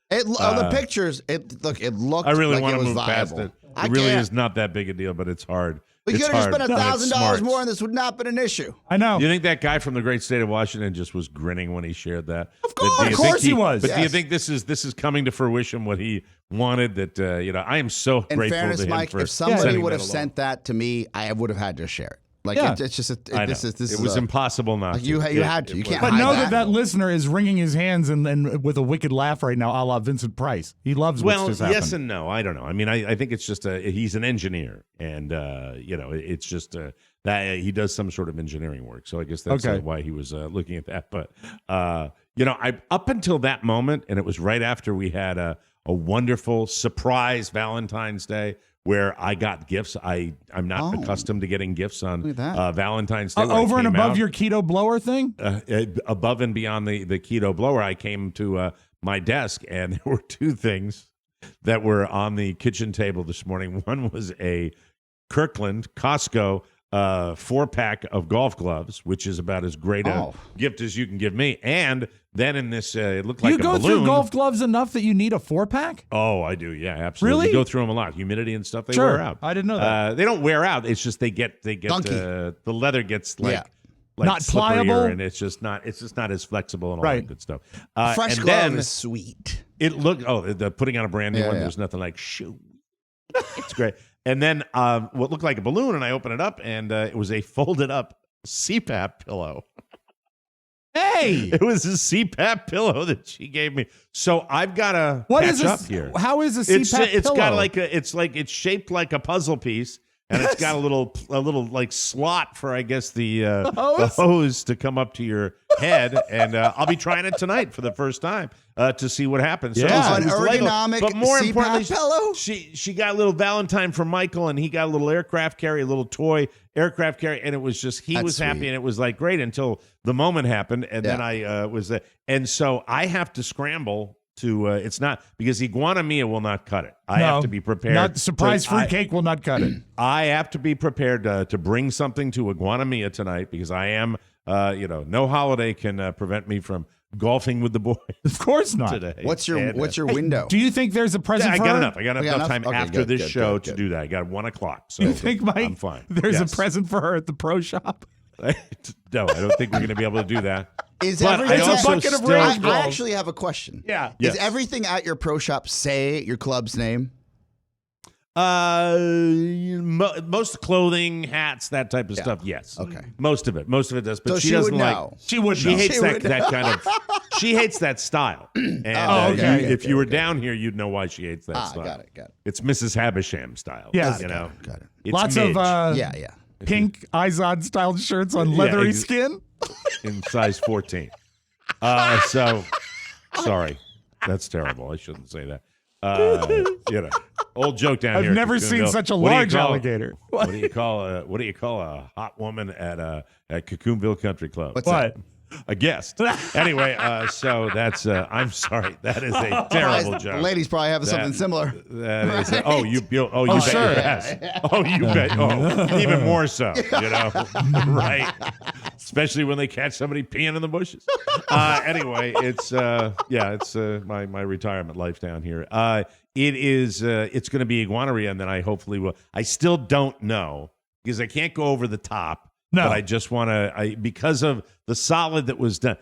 Speaker 4: The pictures, it looked
Speaker 2: I really
Speaker 4: like
Speaker 2: want
Speaker 4: it
Speaker 2: to
Speaker 4: was
Speaker 2: move past
Speaker 4: viable.
Speaker 2: it. It really is not that big a deal, but it's hard.
Speaker 4: We
Speaker 2: It's
Speaker 4: could have
Speaker 2: hard.
Speaker 4: spent
Speaker 2: It's
Speaker 4: $1,000
Speaker 2: smart.
Speaker 4: more, and this would not have been an issue.
Speaker 3: I know.
Speaker 2: You think that guy from the great state of Washington just was grinning when he shared that?
Speaker 3: Of course,
Speaker 2: Do you
Speaker 3: of course
Speaker 2: think
Speaker 3: he was.
Speaker 2: But do you
Speaker 4: Yes.
Speaker 2: think this is coming to fruition? What he wanted? That I am so
Speaker 4: In
Speaker 2: grateful
Speaker 4: fairness,
Speaker 2: to him
Speaker 4: Mike,
Speaker 2: for
Speaker 4: if somebody
Speaker 2: sending
Speaker 4: would
Speaker 2: that
Speaker 4: have
Speaker 2: along.
Speaker 4: sent that to me, I would have had to share it. Like
Speaker 3: Yeah.
Speaker 4: it's just
Speaker 2: I know.
Speaker 4: this
Speaker 2: it was impossible not
Speaker 4: like
Speaker 2: to.
Speaker 4: you
Speaker 2: It-
Speaker 4: had to.
Speaker 2: it
Speaker 4: You
Speaker 2: was.
Speaker 4: can't
Speaker 3: But
Speaker 4: hide
Speaker 3: know
Speaker 4: that.
Speaker 3: that listener is wringing his hands and with a wicked laugh right now, a la Vincent Price. He loves what's
Speaker 2: Well,
Speaker 3: just happened.
Speaker 2: yes and no. I don't know. I mean, I think it's just he's an engineer, and it's just that he does some sort of engineering work. So I guess that's
Speaker 3: Okay.
Speaker 2: why he was looking at that. But I up until that moment, and it was right after we had a wonderful surprise Valentine's Day where I got gifts. I'm not accustomed to getting gifts on
Speaker 4: Look at that.
Speaker 2: Valentine's Day. when it
Speaker 3: Over and
Speaker 2: came
Speaker 3: above
Speaker 2: out.
Speaker 3: your keto blower thing?
Speaker 2: Above and beyond the keto blower, I came to my desk, and there were two things that were on the kitchen table this morning. One was a Kirkland Costco 4-pack of golf gloves, which is about as great a gift as you can give me. And then in this, it looked like
Speaker 3: You
Speaker 2: a
Speaker 3: go
Speaker 2: balloon.
Speaker 3: through golf gloves enough that you need a 4-pack?
Speaker 2: Oh, I do. Yeah, absolutely.
Speaker 3: Really?
Speaker 2: You go through them a lot. Humidity and stuff, they
Speaker 3: Sure.
Speaker 2: wear out.
Speaker 3: I didn't know that.
Speaker 2: They don't wear out. It's just they get
Speaker 4: Gunky.
Speaker 2: the leather gets like.
Speaker 4: Yeah.
Speaker 2: Like
Speaker 3: Not
Speaker 2: slipperier,
Speaker 3: pliable?
Speaker 2: and it's just not as flexible and all
Speaker 3: Right.
Speaker 2: that good stuff.
Speaker 4: Fresh
Speaker 2: and
Speaker 4: glove
Speaker 2: then
Speaker 4: is sweet.
Speaker 2: it looked the putting on a brand new
Speaker 4: Yeah,
Speaker 2: one.
Speaker 4: yeah.
Speaker 2: There's nothing like shoo. It's great. And then what looked like a balloon, and I opened it up, and it was a folded up CPAP pillow.
Speaker 3: Hey!
Speaker 2: It was a CPAP pillow that she gave me. So I've got to
Speaker 3: What
Speaker 2: catch
Speaker 3: is
Speaker 2: up
Speaker 3: this?
Speaker 2: here.
Speaker 3: How is a CPAP
Speaker 2: It's
Speaker 3: pillow?
Speaker 2: got like it's shaped like a puzzle piece. And it's got a little like slot for, I guess, the hose to come up to your head. And I'll be trying it tonight for the first time to see what happens.
Speaker 3: Yeah.
Speaker 2: So
Speaker 4: An
Speaker 2: it was Lego.
Speaker 4: ergonomic
Speaker 2: But more
Speaker 4: CPAP
Speaker 2: importantly,
Speaker 4: pillow?
Speaker 2: she got a little Valentine from Michael, and he got a little aircraft carrier, a little toy aircraft carrier, and it was just he
Speaker 4: That's
Speaker 2: was happy,
Speaker 4: sweet.
Speaker 2: and it was like great until the moment happened, and then
Speaker 4: Yeah.
Speaker 2: I was and so I have to scramble. To it's not because Iguana Mia will not cut it. I have to be prepared.
Speaker 3: Not surprise
Speaker 2: to-
Speaker 3: fruitcake will not cut it.
Speaker 2: I have to be prepared to bring something to Iguana Mia tonight because I am, no holiday can prevent me from golfing with the boys
Speaker 3: Of course not.
Speaker 2: today.
Speaker 4: What's your
Speaker 2: And,
Speaker 4: window?
Speaker 3: Do you think there's a present
Speaker 2: I
Speaker 3: for
Speaker 2: got
Speaker 3: her?
Speaker 2: enough. I got enough time
Speaker 4: Okay,
Speaker 2: after
Speaker 4: good,
Speaker 2: this
Speaker 4: good,
Speaker 2: show
Speaker 4: good,
Speaker 2: to
Speaker 4: good.
Speaker 2: do that. I got 1 o'clock. So
Speaker 3: You think, Mike,
Speaker 2: I'm fine.
Speaker 3: there's
Speaker 2: Yes.
Speaker 3: a present for her at the pro shop?
Speaker 2: No, I don't think we're going to be able to do that.
Speaker 4: Is
Speaker 2: But I
Speaker 4: everything
Speaker 2: also
Speaker 3: bucket of
Speaker 2: still-
Speaker 3: rose
Speaker 4: I actually have a question.
Speaker 3: Yeah.
Speaker 2: Yes.
Speaker 4: Is everything at your pro shop say your club's name?
Speaker 2: Most clothing, hats, that type of stuff. Yes.
Speaker 4: Okay.
Speaker 2: Most of it does. But
Speaker 4: So
Speaker 2: she
Speaker 4: she
Speaker 2: doesn't
Speaker 4: would
Speaker 2: like.
Speaker 4: know.
Speaker 3: She would
Speaker 2: She
Speaker 3: know.
Speaker 2: hates
Speaker 4: She
Speaker 2: that,
Speaker 4: would
Speaker 2: that kind of. She hates that style. And
Speaker 3: okay.
Speaker 2: if you were down here, you'd know why she hates that style.
Speaker 4: Got it.
Speaker 2: It's Mrs. Havisham style.
Speaker 3: Yes.
Speaker 2: you know.
Speaker 4: Got it.
Speaker 2: It's
Speaker 3: Lots
Speaker 2: Midge
Speaker 3: of
Speaker 4: Yeah.
Speaker 3: pink Izod styled shirts on
Speaker 2: Yeah,
Speaker 3: leathery skin.
Speaker 2: in size 14. So sorry, that's terrible. I shouldn't say that. Old joke down
Speaker 3: I've
Speaker 2: here.
Speaker 3: never seen such a large alligator.
Speaker 2: What do you call a hot woman at Cocoonville Country Club?
Speaker 4: What's
Speaker 3: What?
Speaker 2: A guest. Anyway, so that's. I'm sorry. That is a terrible joke.
Speaker 4: Ladies probably have something similar.
Speaker 2: That is. You bet
Speaker 3: sure.
Speaker 2: your ass. Oh, you bet. Oh, even more so. Right. Especially when they catch somebody peeing in the bushes. Anyway, it's my retirement life down here. It is. It's going to be iguaneria, and then I hopefully will. I still don't know because I can't go over the top.
Speaker 3: No.
Speaker 2: But I just want to, because of the solid that was done.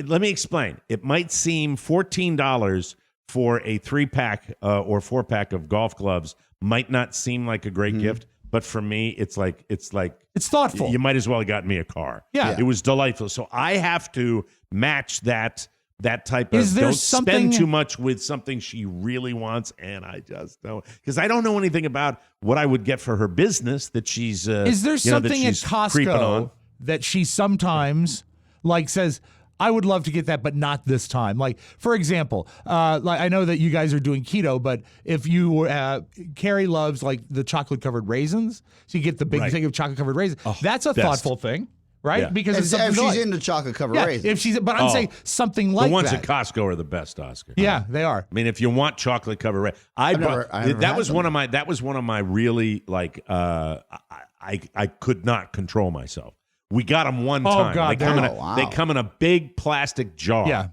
Speaker 2: Let me explain. It might seem $14 for a 3-pack or 4-pack of golf gloves might not seem like a great gift, but for me, it's
Speaker 3: thoughtful.
Speaker 2: You might as well have gotten me a car.
Speaker 3: Yeah.
Speaker 2: It was delightful. So I have to match that type of.
Speaker 3: Is there
Speaker 2: don't
Speaker 3: something-
Speaker 2: spend too much with something she really wants, and I just don't, because I don't know anything about what I would get for her business that she's.
Speaker 3: Is there something
Speaker 2: that
Speaker 3: at
Speaker 2: she's creeping on?
Speaker 3: Costco that she sometimes says, I would love to get that, but not this time? Like, for example, I know that you guys are doing keto, but if you, Carrie loves like the chocolate covered raisins, so you get the big thing of chocolate covered raisins. That's a
Speaker 2: best.
Speaker 3: thoughtful thing, right?
Speaker 2: Yeah.
Speaker 3: Because it's
Speaker 4: If
Speaker 3: something
Speaker 4: she's
Speaker 3: like-
Speaker 4: into chocolate covered
Speaker 3: yeah,
Speaker 4: raisins.
Speaker 3: if she's, but I'm saying something like
Speaker 2: The ones
Speaker 3: that.
Speaker 2: at Costco are the best, Oscar.
Speaker 3: Yeah, they are.
Speaker 2: I mean, if you want chocolate covered raisins,
Speaker 4: never
Speaker 2: that
Speaker 4: had
Speaker 2: was
Speaker 4: them.
Speaker 2: one of my really like. I could not control myself. We got them one
Speaker 3: Oh,
Speaker 2: time.
Speaker 3: God,
Speaker 2: they come in
Speaker 4: wow.
Speaker 2: they come in a big plastic jar.
Speaker 3: Yeah.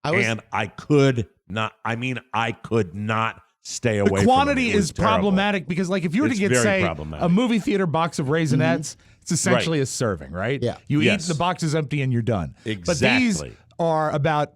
Speaker 2: And I could not. I mean, I could not stay away.
Speaker 3: The quantity
Speaker 2: from it. It was
Speaker 3: is
Speaker 2: terrible.
Speaker 3: problematic because, like, if you were
Speaker 2: It's
Speaker 3: to get,
Speaker 2: very
Speaker 3: say,
Speaker 2: problematic.
Speaker 3: a movie theater box of Raisinets, it's essentially a serving, right?
Speaker 4: Yeah.
Speaker 3: You
Speaker 2: Yes.
Speaker 3: eat, the box is empty, and you're done. But these
Speaker 2: Exactly.
Speaker 3: are about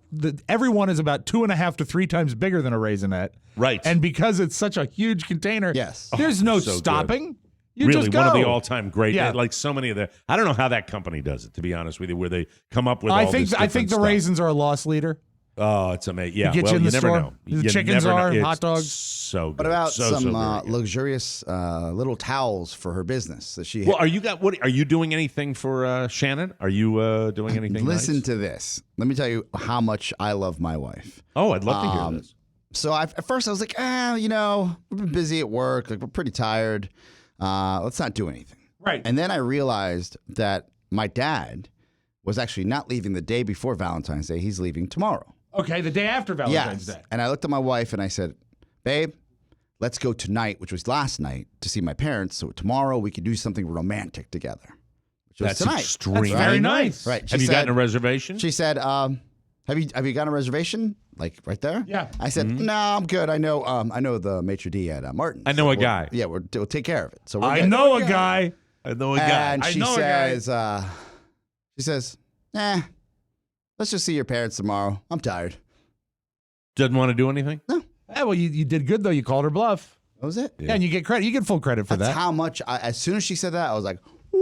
Speaker 3: every one is about 2.5 to 3 times bigger than a Raisinette.
Speaker 2: Right.
Speaker 3: And because it's such a huge container,
Speaker 4: Yes.
Speaker 3: there's no
Speaker 2: so good.
Speaker 3: stopping. You
Speaker 2: really,
Speaker 3: just go.
Speaker 2: one of the all-time great.
Speaker 3: Yeah.
Speaker 2: Like so many of the. I don't know how that company does it. To be honest with you, where they come up with.
Speaker 3: I
Speaker 2: all
Speaker 3: think
Speaker 2: this
Speaker 3: I think the
Speaker 2: different stuff.
Speaker 3: raisins are a loss leader.
Speaker 2: Oh, it's amazing. Yeah,
Speaker 3: get
Speaker 2: well,
Speaker 3: you in the
Speaker 2: never
Speaker 3: store.
Speaker 2: know.
Speaker 3: The
Speaker 2: You
Speaker 3: chickens
Speaker 2: never know.
Speaker 3: are,
Speaker 2: It's
Speaker 3: hot dogs.
Speaker 2: So good.
Speaker 4: What about
Speaker 2: so
Speaker 4: some
Speaker 2: very good.
Speaker 4: luxurious little towels for her business that she?
Speaker 2: Well, are you doing anything for Shannon? Are you doing anything?
Speaker 4: Listen
Speaker 2: nice?
Speaker 4: to this. Let me tell you how much I love my wife.
Speaker 2: Oh, I'd love to hear this.
Speaker 4: So at first I was like, we've been busy at work. Like, we're pretty tired. Let's not do anything.
Speaker 3: Right.
Speaker 4: And then I realized that my dad was actually not leaving the day before Valentine's Day. He's leaving tomorrow.
Speaker 3: Okay, the day after Valentine's
Speaker 4: Yes.
Speaker 3: Day.
Speaker 4: And I looked at my wife and I said, babe, let's go tonight, which was last night, to see my parents. So tomorrow we could do something romantic together. Which was
Speaker 2: That's
Speaker 4: tonight.
Speaker 2: extremely
Speaker 3: That's very
Speaker 2: nice.
Speaker 3: nice.
Speaker 4: Right.
Speaker 2: Have you gotten a reservation?
Speaker 4: She said, have you gotten a reservation? Like right there?
Speaker 3: Yeah.
Speaker 4: I said, no, I'm good. I know the maitre d' at Martin.
Speaker 2: I know a guy.
Speaker 4: Yeah, we'll take care of it. So we're
Speaker 3: I
Speaker 4: good.
Speaker 3: know a guy.
Speaker 2: I know a guy.
Speaker 4: And
Speaker 3: I
Speaker 4: she
Speaker 3: know a guy.
Speaker 4: says, let's just see your parents tomorrow. I'm tired.
Speaker 2: Doesn't want to do anything.
Speaker 3: Yeah, well, you did good, though. You called her bluff.
Speaker 4: That was it.
Speaker 3: Yeah, and you get credit. You get full credit for
Speaker 4: That's
Speaker 3: that.
Speaker 4: how much. As soon as she said that, I was like, woo!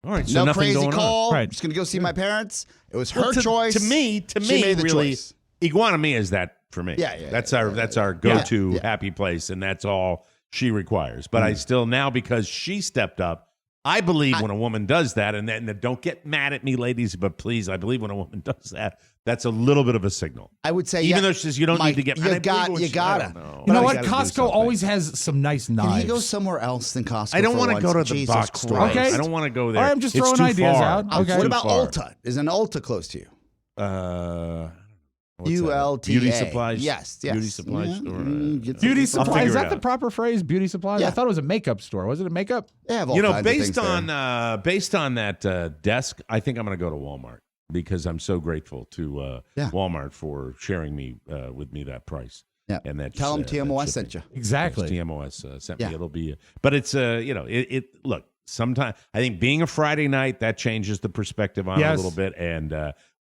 Speaker 2: All right, so
Speaker 4: No
Speaker 2: nothing
Speaker 4: crazy
Speaker 2: going
Speaker 4: call.
Speaker 2: on.
Speaker 3: Right.
Speaker 4: I'm just gonna go see my parents. It was her
Speaker 2: Well,
Speaker 4: choice.
Speaker 2: To me,
Speaker 4: She made the
Speaker 2: really,
Speaker 4: choice.
Speaker 2: Iguanamia is that for me.
Speaker 4: Yeah.
Speaker 2: That's our go-to happy place, and that's all she requires. But I still now, because she stepped up, I believe when a woman does that, and then don't get mad at me, ladies, but please, I believe when a woman does that, that's a little bit of a signal.
Speaker 4: I would say,
Speaker 2: Even though she says you don't
Speaker 4: Mike,
Speaker 2: need to get
Speaker 4: you
Speaker 2: mad. I
Speaker 4: got-
Speaker 2: believe
Speaker 4: you
Speaker 2: what she-
Speaker 4: gotta.
Speaker 2: I don't know.
Speaker 3: You know
Speaker 2: I
Speaker 3: what?
Speaker 2: gotta do
Speaker 3: Costco
Speaker 2: something.
Speaker 3: always has some nice knives.
Speaker 4: Can he go somewhere else than Costco?
Speaker 2: I don't
Speaker 4: want
Speaker 2: want to go to the
Speaker 4: Jesus
Speaker 2: box store.
Speaker 4: Christ.
Speaker 3: Okay.
Speaker 2: I don't want to go there.
Speaker 3: All right, I'm just
Speaker 2: It's
Speaker 3: throwing
Speaker 2: too
Speaker 3: ideas
Speaker 2: far.
Speaker 3: out.
Speaker 2: It's
Speaker 3: Okay.
Speaker 2: too
Speaker 4: What about
Speaker 2: far.
Speaker 4: Ulta? Is an Ulta close to you?
Speaker 2: What's that?
Speaker 4: ULTA.
Speaker 2: Beauty supplies.
Speaker 4: Yes.
Speaker 2: Beauty supplies
Speaker 4: Yeah,
Speaker 2: store.
Speaker 4: get
Speaker 3: Beauty
Speaker 4: some-
Speaker 3: supply.
Speaker 2: figure
Speaker 3: Is
Speaker 2: it
Speaker 3: that the
Speaker 2: out.
Speaker 3: proper phrase? Beauty supplies?
Speaker 4: Yeah.
Speaker 3: I thought it was a makeup store. Was it a makeup?
Speaker 4: They have all kinds of things
Speaker 2: based
Speaker 4: there.
Speaker 2: based on that desk, I think I'm going to go to Walmart because I'm so grateful to Walmart for sharing with me that price.
Speaker 4: Yeah.
Speaker 2: And that
Speaker 4: Tell them
Speaker 2: that
Speaker 4: TMOS
Speaker 2: shipping.
Speaker 4: sent you.
Speaker 3: Exactly.
Speaker 2: Yes, TMOS sent
Speaker 4: Yeah.
Speaker 2: me. It'll be, but it's look. Sometimes I think being a Friday night that changes the perspective on it a
Speaker 3: Yes.
Speaker 2: little bit, and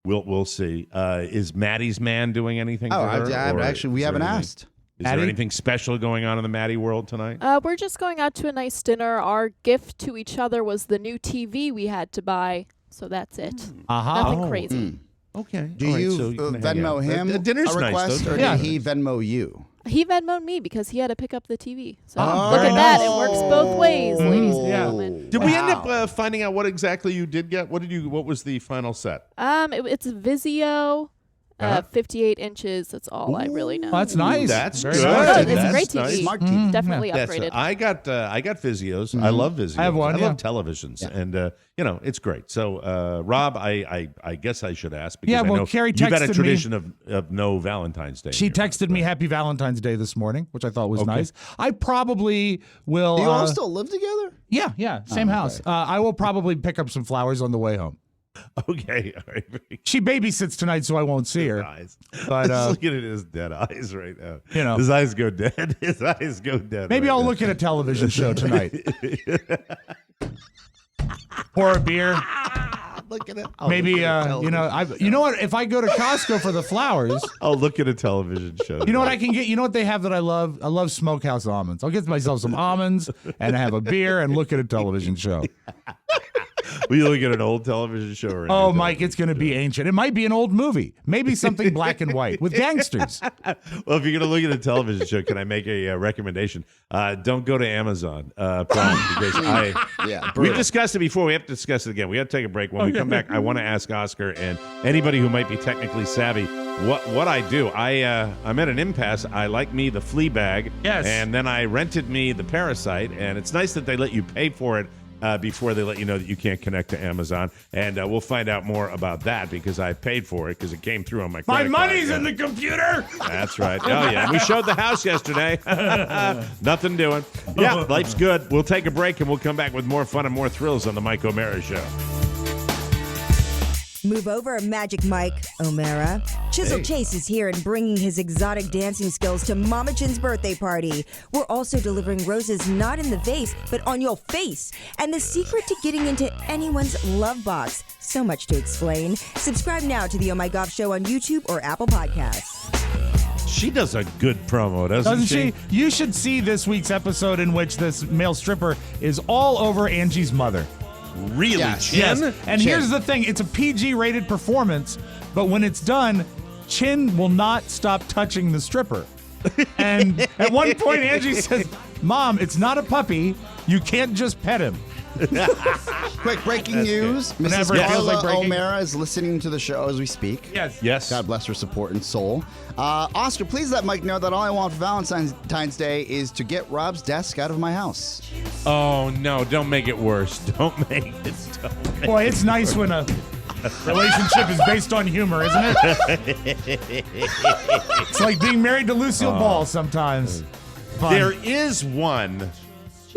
Speaker 2: we'll see. Is Maddie's man doing anything?
Speaker 4: Oh,
Speaker 2: for her, or
Speaker 4: actually, we
Speaker 2: is there
Speaker 4: haven't
Speaker 2: anything-
Speaker 4: asked.
Speaker 2: Is
Speaker 3: Maddie?
Speaker 2: there anything special going on in the Maddie world tonight?
Speaker 5: We're just going out to a nice dinner. Our gift to each other was the new TV we had to buy, so that's it. Nothing
Speaker 2: Oh.
Speaker 5: crazy.
Speaker 2: Okay.
Speaker 4: Do
Speaker 2: All right,
Speaker 4: you
Speaker 2: so you can hang
Speaker 4: Venmo
Speaker 2: out.
Speaker 4: him
Speaker 2: The dinner's
Speaker 4: a
Speaker 2: nice,
Speaker 4: request,
Speaker 2: though.
Speaker 4: or
Speaker 3: Yeah.
Speaker 4: did he Venmo you?
Speaker 5: He Venmo'd me because he had to pick up the TV. So
Speaker 4: Oh,
Speaker 5: look
Speaker 3: very
Speaker 5: at that.
Speaker 3: nice.
Speaker 5: It works both ways, ladies and
Speaker 3: Yeah.
Speaker 5: gentlemen.
Speaker 2: Did we end
Speaker 4: Wow.
Speaker 2: up finding out what exactly you did get? What was the final set?
Speaker 5: It's Vizio,
Speaker 2: Uh-huh.
Speaker 5: 58 inches. That's all I really know.
Speaker 3: Oh, that's nice.
Speaker 2: That's
Speaker 3: Very
Speaker 2: good.
Speaker 3: nice.
Speaker 5: It's
Speaker 2: That's
Speaker 5: great TV.
Speaker 2: nice.
Speaker 4: Smart TV.
Speaker 5: Definitely
Speaker 2: That's
Speaker 5: upgraded.
Speaker 2: I got Vizios. I love Vizios.
Speaker 3: I have one,
Speaker 2: I
Speaker 3: yeah.
Speaker 2: love televisions, and it's great. So, Rob, I guess I should ask because
Speaker 3: Yeah,
Speaker 2: I
Speaker 3: well,
Speaker 2: know
Speaker 3: Carrie
Speaker 2: you've got a
Speaker 3: texted me-
Speaker 2: tradition of no Valentine's Day.
Speaker 3: She
Speaker 2: in your
Speaker 3: texted me Happy Valentine's Day this morning, which I thought was nice. I probably will.
Speaker 4: Do you all still live together?
Speaker 3: Yeah, same house. I will probably pick up some flowers on the way home.
Speaker 2: Okay, all right.
Speaker 3: She babysits tonight, so I won't see her.
Speaker 2: Eyes.
Speaker 3: But
Speaker 2: Just looking at his dead eyes right now.
Speaker 3: You know.
Speaker 2: His eyes go dead. His eyes go dead.
Speaker 3: maybe
Speaker 2: right
Speaker 3: I'll
Speaker 2: now.
Speaker 3: look at a television show tonight. Pour a beer.
Speaker 2: Look at it.
Speaker 3: Maybe you know what? If I go to Costco for the flowers,
Speaker 2: I'll look at a television show.
Speaker 3: you know what I can get? You know what they have that I love? I love Smokehouse almonds. I'll get myself some almonds and have a beer and look at a television show.
Speaker 2: Will you look at an old television show? Or a
Speaker 3: Oh,
Speaker 2: new
Speaker 3: Mike, it's going to be ancient. It might be an old movie. Maybe something black and white with gangsters.
Speaker 2: Well, if you're going to look at a television show, can I make a recommendation? Don't go to Amazon Prime because we've discussed it before. We have to discuss it again. We have to take a break. When we come back, I want to ask Oscar and anybody who might be technically savvy what I do. I'm at an impasse. I like me the flea bag.
Speaker 3: Yes.
Speaker 2: And then I rented me the Parasite, and it's nice that they let you pay for it before they let you know that you can't connect to Amazon. And we'll find out more about that because I paid for it because it came through on my credit
Speaker 3: My
Speaker 2: card.
Speaker 3: money's in the computer.
Speaker 2: That's right. Oh, yeah. We showed the house yesterday. Nothing doing. Yeah, life's good. We'll take a break and we'll come back with more fun and more thrills on the Mike O'Mara Show.
Speaker 12: Move over, Magic Mike O'Mara. Chisel Chase is here and bringing his exotic dancing skills to Mama Chin's birthday party. We're also delivering roses not in the vase, but on your face. And the secret to getting into anyone's love box. So much to explain. Subscribe now to the Oh My Golf Show on YouTube or Apple Podcasts.
Speaker 2: She does a good promo, doesn't she?
Speaker 3: You should see this week's episode in which this male stripper is all over Angie's mother.
Speaker 2: Really,
Speaker 4: Yes.
Speaker 2: Chin?
Speaker 3: Yes. And
Speaker 4: Chin.
Speaker 3: here's the thing. It's a PG-rated performance, but when it's done, Chin will not stop touching the stripper. And at one point, Angie says, Mom, it's not a puppy. You can't just pet him.
Speaker 4: Quick breaking news.
Speaker 3: Whenever
Speaker 4: Mrs.
Speaker 3: it feels
Speaker 4: Carla
Speaker 3: like breaking.
Speaker 4: O'Mara is listening to the show as we speak.
Speaker 2: Yes.
Speaker 4: God bless her support and soul. Oscar, please let Mike know that all I want for Valentine's Day is to get Rob's desk out of my house.
Speaker 2: Oh, no. Don't make it worse. Don't make it.
Speaker 3: Boy, it's nice when a relationship is based on humor, isn't it? It's like being married to Lucille Ball sometimes. Fun.
Speaker 2: There is one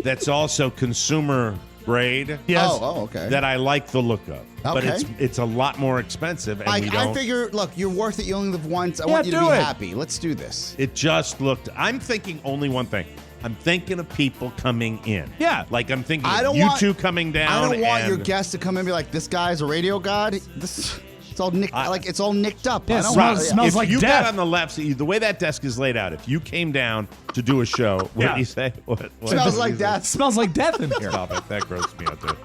Speaker 2: that's also consumer grade.
Speaker 3: Yes.
Speaker 4: Oh, okay.
Speaker 2: That I like the look of. But
Speaker 4: Okay.
Speaker 2: it's a lot more expensive, and we
Speaker 4: I
Speaker 2: don't.
Speaker 4: figure, look, you're worth it. You only live once. I want you to
Speaker 3: do
Speaker 4: be
Speaker 3: it.
Speaker 4: happy. Let's do this.
Speaker 2: It just looked. I'm thinking only one thing. I'm thinking of people coming in.
Speaker 3: Yeah.
Speaker 2: Like I'm thinking
Speaker 4: I
Speaker 2: of
Speaker 4: don't
Speaker 2: you
Speaker 4: want-
Speaker 2: two coming down.
Speaker 4: I don't want
Speaker 2: and
Speaker 4: your guests to come in and be like, this guy's a radio god. It's all nicked. it's all nicked up.
Speaker 3: Yeah,
Speaker 4: I don't
Speaker 3: smells-
Speaker 4: want,
Speaker 3: smells
Speaker 2: if
Speaker 3: like
Speaker 2: you
Speaker 3: death.
Speaker 2: got on the left, see, the way that desk is laid out, if you came down to do a show, what
Speaker 3: Yeah.
Speaker 2: did you say? What
Speaker 4: Smells
Speaker 2: did
Speaker 4: like
Speaker 2: you say?
Speaker 4: death.
Speaker 3: Smells like death in here.
Speaker 2: Stop it. That grosses me out too.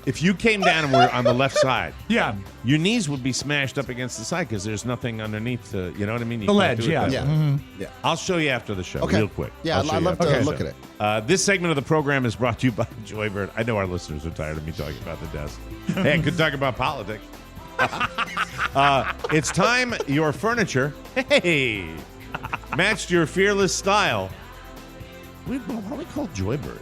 Speaker 2: If you came down and were on the left side,
Speaker 3: Yeah.
Speaker 2: your knees would be smashed up against the side because there's nothing underneath to, you know what I mean? You
Speaker 3: The
Speaker 2: can't
Speaker 3: ledge,
Speaker 2: do it
Speaker 3: yeah.
Speaker 2: that
Speaker 4: Yeah.
Speaker 2: way.
Speaker 4: Yeah.
Speaker 2: I'll show you after the show,
Speaker 4: Okay.
Speaker 2: real quick.
Speaker 4: Yeah,
Speaker 2: I'll show
Speaker 4: I'd
Speaker 2: you
Speaker 4: love
Speaker 2: after
Speaker 4: to
Speaker 2: the
Speaker 4: look
Speaker 2: show.
Speaker 4: at it.
Speaker 2: This segment of the program is brought to you by Joybird. I know our listeners are tired of me talking about the desk. Hey, I could talk about politics. It's time your furniture, hey, matched your fearless style. Why don't we call Joybird?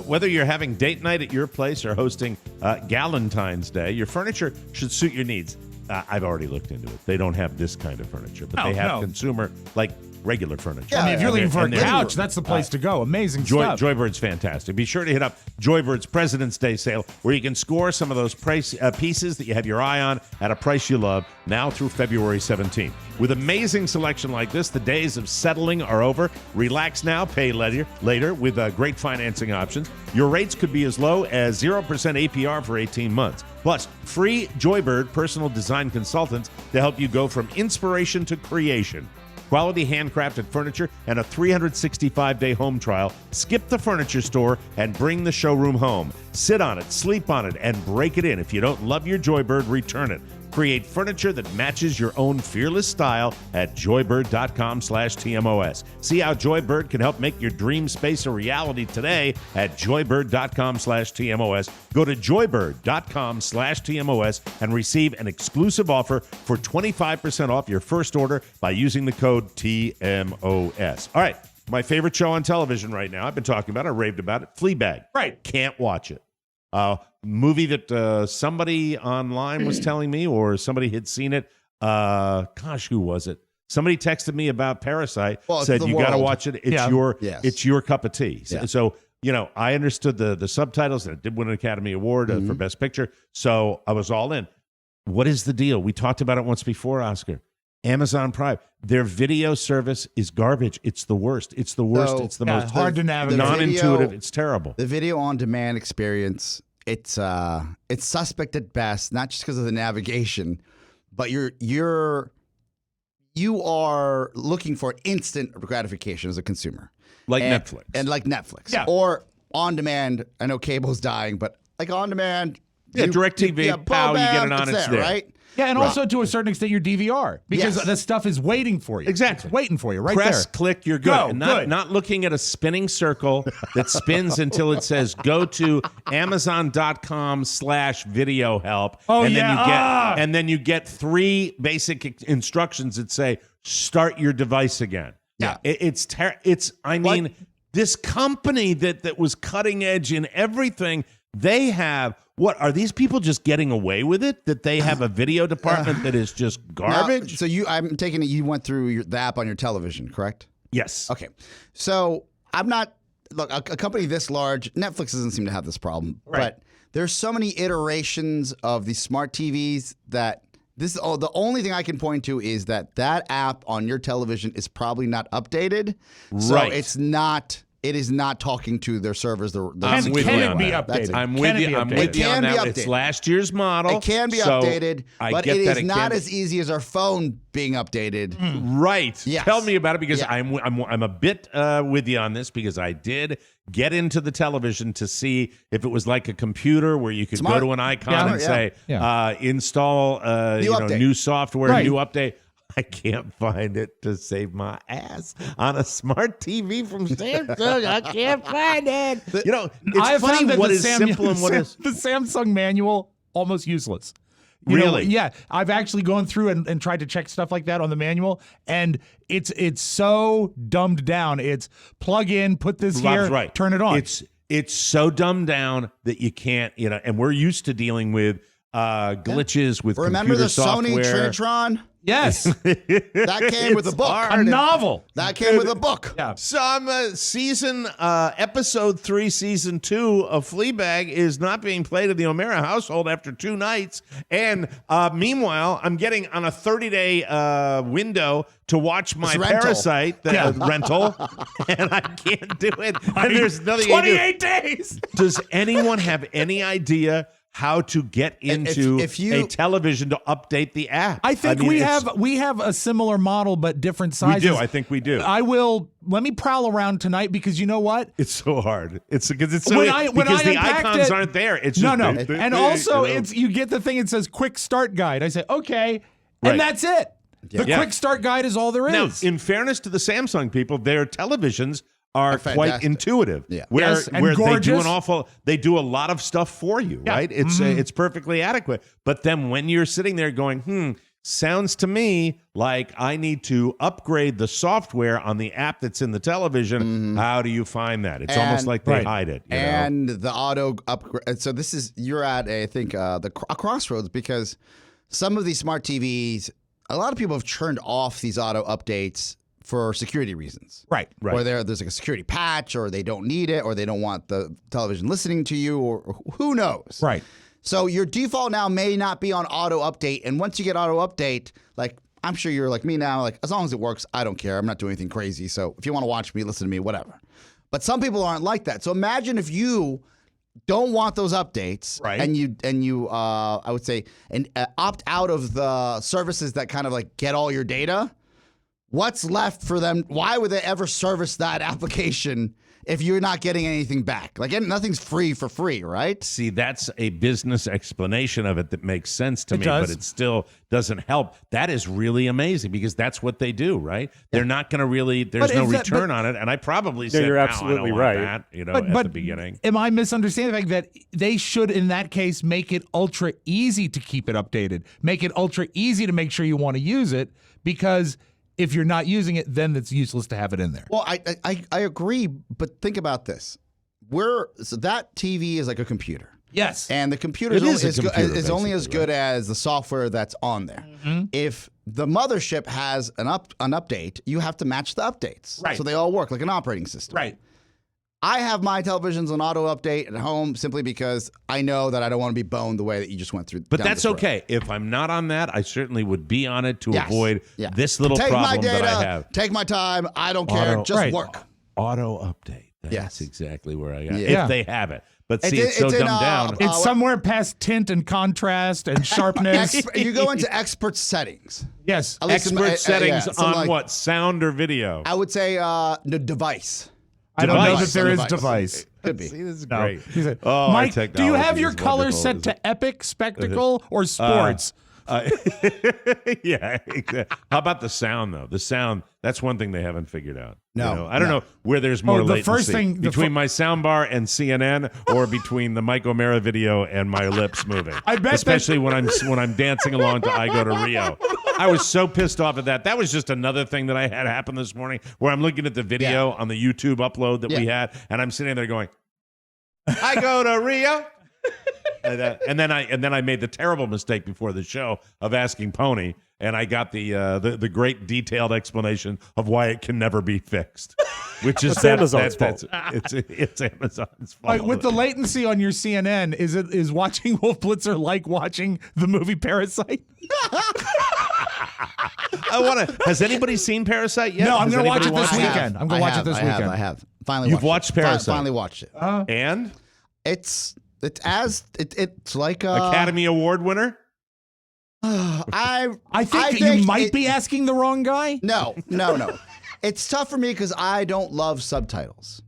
Speaker 2: Whether you're having date night at your place or hosting Galentine's Day, your furniture should suit your needs. I've already looked into it. They don't have this kind of furniture, but
Speaker 3: No,
Speaker 2: they have
Speaker 3: no.
Speaker 2: consumer, like regular furniture.
Speaker 3: I mean, if you're looking for a
Speaker 2: And they're-
Speaker 3: couch, that's the place to go. Amazing stuff.
Speaker 2: Joybird's fantastic. Be sure to hit up Joybird's President's Day sale, where you can score some of those pieces that you have your eye on at a price you love, now through February 17th. With amazing selection like this, the days of settling are over. Relax now, pay later with great financing options. Your rates could be as low as 0% APR for 18 months. Plus, free Joybird personal design consultants to help you go from inspiration to creation. Quality handcrafted furniture and a 365-day home trial. Skip the furniture store and bring the showroom home. Sit on it, sleep on it, and break it in. If you don't love your Joybird, return it. Create furniture that matches your own fearless style at joybird.com/TMOS. See how Joybird can help make your dream space a reality today at joybird.com/TMOS. Go to joybird.com/TMOS and receive an exclusive offer for 25% off your first order by using the code TMOS. All right, my favorite show on television right now, I've been talking about it, I raved about it, Fleabag.
Speaker 3: Right.
Speaker 2: Can't watch it. Movie that somebody online was telling me, or somebody had seen it. Who was it? Somebody texted me about Parasite. Said you got to watch it. It's it's your cup of tea.
Speaker 4: Yeah.
Speaker 2: So I understood the subtitles, and it did win an Academy Award for Best Picture. So I was all in. What is the deal? We talked about it once before, Oscar. Amazon Prime, their video service is garbage. It's the worst. It's the worst. It's the most
Speaker 3: hard to navigate.
Speaker 2: Non-intuitive. It's terrible.
Speaker 4: The video on demand experience, it's suspect at best, not just because of the navigation, but you are looking for instant gratification as a consumer.
Speaker 2: Like Netflix.
Speaker 4: And like Netflix.
Speaker 3: Yeah.
Speaker 4: Or on demand. I know cable's dying, but like on demand.
Speaker 2: Yeah, DirecTV, pow, you get it on, it's there.
Speaker 4: Right?
Speaker 3: Yeah, and also to a certain extent your DVR because the stuff is waiting for you.
Speaker 2: Exactly.
Speaker 3: It's waiting for you right
Speaker 2: Press,
Speaker 3: there.
Speaker 2: click, you're good.
Speaker 3: Go,
Speaker 2: And
Speaker 3: good.
Speaker 2: not looking at a spinning circle that spins until it says go to Amazon.com/video help. And then you get 3 basic instructions that say start your device again.
Speaker 4: Yeah.
Speaker 2: It's this company that was cutting edge in everything, they have. What are these people just getting away with it? That they have a video department that is just garbage?
Speaker 4: Now, so I'm taking it you went through the app on your television, correct?
Speaker 2: Yes.
Speaker 4: Okay. So I'm not look a company this large. Netflix doesn't seem to have this problem, but there's so many iterations of these smart TVs that the only thing I can point to is that app on your television is probably not updated. So it is not talking to their servers.
Speaker 3: Can it be updated?
Speaker 2: I'm with you on that. It's last year's model.
Speaker 4: It can be updated, but it is not as easy as our phone being updated.
Speaker 2: Right.
Speaker 4: Yes.
Speaker 2: Tell me about it, because I'm a bit with you on this, because I did get into the television to see if it was like a computer where you could go to an icon and say install new software, new update. I can't find it to save my ass on a smart TV from Samsung. I can't find it. It's funny what is simple and what is...
Speaker 3: The Samsung manual, almost useless.
Speaker 2: Really?
Speaker 3: Yeah. I've actually gone through and tried to check stuff like that on the manual, and it's so dumbed down. It's plug in, put this here, turn it on.
Speaker 2: It's so dumbed down that you can't, and we're used to dealing with glitches with
Speaker 4: Remember
Speaker 2: computer
Speaker 4: the Sony
Speaker 2: software.
Speaker 4: Trinitron?
Speaker 3: Yes.
Speaker 4: That came with a book.
Speaker 3: A novel.
Speaker 4: That came with a book.
Speaker 3: Yeah.
Speaker 2: So I'm episode 3, season 2 of Fleabag is not being played in the O'Mara household after 2 nights. And meanwhile, I'm getting on a 30-day window to watch my Parasite rental, and I can't do it. And there's nothing
Speaker 3: 28 days.
Speaker 2: Does anyone have any idea how to get into a television to update the app?
Speaker 3: I think we have a similar model, but different sizes.
Speaker 2: We do. I think we do.
Speaker 3: Let me prowl around tonight, because you know what?
Speaker 2: It's so hard. Because the icons aren't there. It's just
Speaker 3: and also you get the thing. It says quick start guide. I say okay, and that's it. The quick start guide is all there is.
Speaker 2: Now, in fairness to the Samsung people, their televisions are quite intuitive.
Speaker 4: Yeah.
Speaker 2: Where
Speaker 3: gorgeous.
Speaker 2: they do a lot of stuff for you, right? It's perfectly adequate. But then when you're sitting there going, sounds to me like I need to upgrade the software on the app that's in the television. How do you find that? It's almost like they hide it.
Speaker 4: And the auto upgrade. So you're at I think a crossroads, because some of these smart TVs, a lot of people have turned off these auto updates for security reasons.
Speaker 3: Right.
Speaker 4: Or there's like a security patch, or they don't need it, or they don't want the television listening to you, or who knows.
Speaker 3: Right.
Speaker 4: So your default now may not be on auto update. And once you get auto update, like I'm sure you're like me now, like as long as it works, I don't care. I'm not doing anything crazy. So if you want to watch me, listen to me, whatever. But some people aren't like that. So imagine if you don't want those updates, and you I would say opt out of the services that kind of like get all your data. what's left for them? Why would they ever service that application if you're not getting anything back? Like, nothing's free for free, right?
Speaker 2: See, that's a business explanation of it that makes sense to me,
Speaker 3: does.
Speaker 2: but it still doesn't help. That is really amazing because that's what they do, right? They're not going to really, there's no return on it. And I probably said,
Speaker 13: you're
Speaker 2: no,
Speaker 13: absolutely
Speaker 2: I don't
Speaker 13: right.
Speaker 2: want that, at the beginning.
Speaker 3: Am I misunderstanding the fact that they should, in that case, make it ultra easy to keep it updated? Make it ultra easy to make sure you want to use it, because if you're not using it, then it's useless to have it in there.
Speaker 4: Well, I agree, but think about this. So that TV is like a computer.
Speaker 3: Yes.
Speaker 4: And the computer
Speaker 2: It
Speaker 4: is
Speaker 2: is a computer,
Speaker 4: only only as
Speaker 2: basically,
Speaker 4: good as the software that's on there. If the mothership has an update, you have to match the updates.
Speaker 3: Right.
Speaker 4: So they all work like an operating system.
Speaker 3: Right.
Speaker 4: I have my televisions on auto update at home simply because I know that I don't want to be boned the way that you just went through.
Speaker 2: But
Speaker 4: down
Speaker 2: that's
Speaker 4: this road.
Speaker 2: okay. If I'm not on that, I certainly would be on it to
Speaker 4: Yes.
Speaker 2: avoid
Speaker 4: Yeah.
Speaker 2: this little
Speaker 4: Take
Speaker 2: problem
Speaker 4: my data,
Speaker 2: that I have.
Speaker 4: take my time. I don't care. Just
Speaker 3: right.
Speaker 4: work.
Speaker 2: Auto update. That's
Speaker 4: Yes.
Speaker 2: exactly where I got
Speaker 4: Yeah.
Speaker 2: If they have it. But
Speaker 4: It's
Speaker 2: see,
Speaker 4: in-
Speaker 2: it's so
Speaker 4: it's in,
Speaker 2: dumbed down.
Speaker 3: It's somewhere past tint and contrast and sharpness.
Speaker 4: You go into expert settings.
Speaker 3: Yes.
Speaker 4: At least in
Speaker 2: Expert
Speaker 4: my-
Speaker 2: settings
Speaker 4: something
Speaker 2: on
Speaker 4: like-
Speaker 2: what? Sound or video?
Speaker 4: I would say the device.
Speaker 3: I don't know
Speaker 2: Device.
Speaker 3: that there is
Speaker 4: Device.
Speaker 3: device.
Speaker 4: Could be.
Speaker 2: See, this is
Speaker 3: No.
Speaker 2: great.
Speaker 3: He said,
Speaker 2: Oh, our
Speaker 3: Mike, do you
Speaker 2: technology
Speaker 3: have your
Speaker 2: is
Speaker 3: color
Speaker 2: wonderful.
Speaker 3: set to epic, spectacle, or sports?
Speaker 2: Yeah. Exactly. How about the sound, though? The sound, that's one thing they haven't figured out.
Speaker 4: No,
Speaker 2: I don't
Speaker 4: no.
Speaker 2: know where there's more
Speaker 3: the
Speaker 2: latency.
Speaker 3: first thing-
Speaker 2: between my soundbar and CNN or between the Mike O'Mara video and my lips moving.
Speaker 3: I bet
Speaker 2: Especially when I'm dancing along to I Go to Rio. I was so pissed off at that. That was just another thing that I had happen this morning where I'm looking at the video on the YouTube upload that we had, and I'm sitting there going, I go to Rio. And then I made the terrible mistake before the show of asking Pony, and I got the great detailed explanation of why it can never be fixed, which is
Speaker 13: Amazon's fault.
Speaker 2: It's Amazon's fault.
Speaker 3: Like, with the latency on your CNN, is watching Wolf Blitzer like watching the movie Parasite?
Speaker 2: Has anybody seen Parasite yet?
Speaker 3: No, I'm
Speaker 2: Has
Speaker 3: going to watch it
Speaker 2: anybody
Speaker 3: this
Speaker 2: watched
Speaker 3: weekend. I'm going to watch it this weekend.
Speaker 4: I have. Finally
Speaker 2: You've
Speaker 4: watched
Speaker 2: watched
Speaker 4: it.
Speaker 2: Parasite?
Speaker 4: Finally watched it.
Speaker 2: And
Speaker 4: It's like
Speaker 2: Academy Award winner?
Speaker 3: I think you might be asking the wrong guy.
Speaker 4: No. It's tough for me because I don't love subtitles.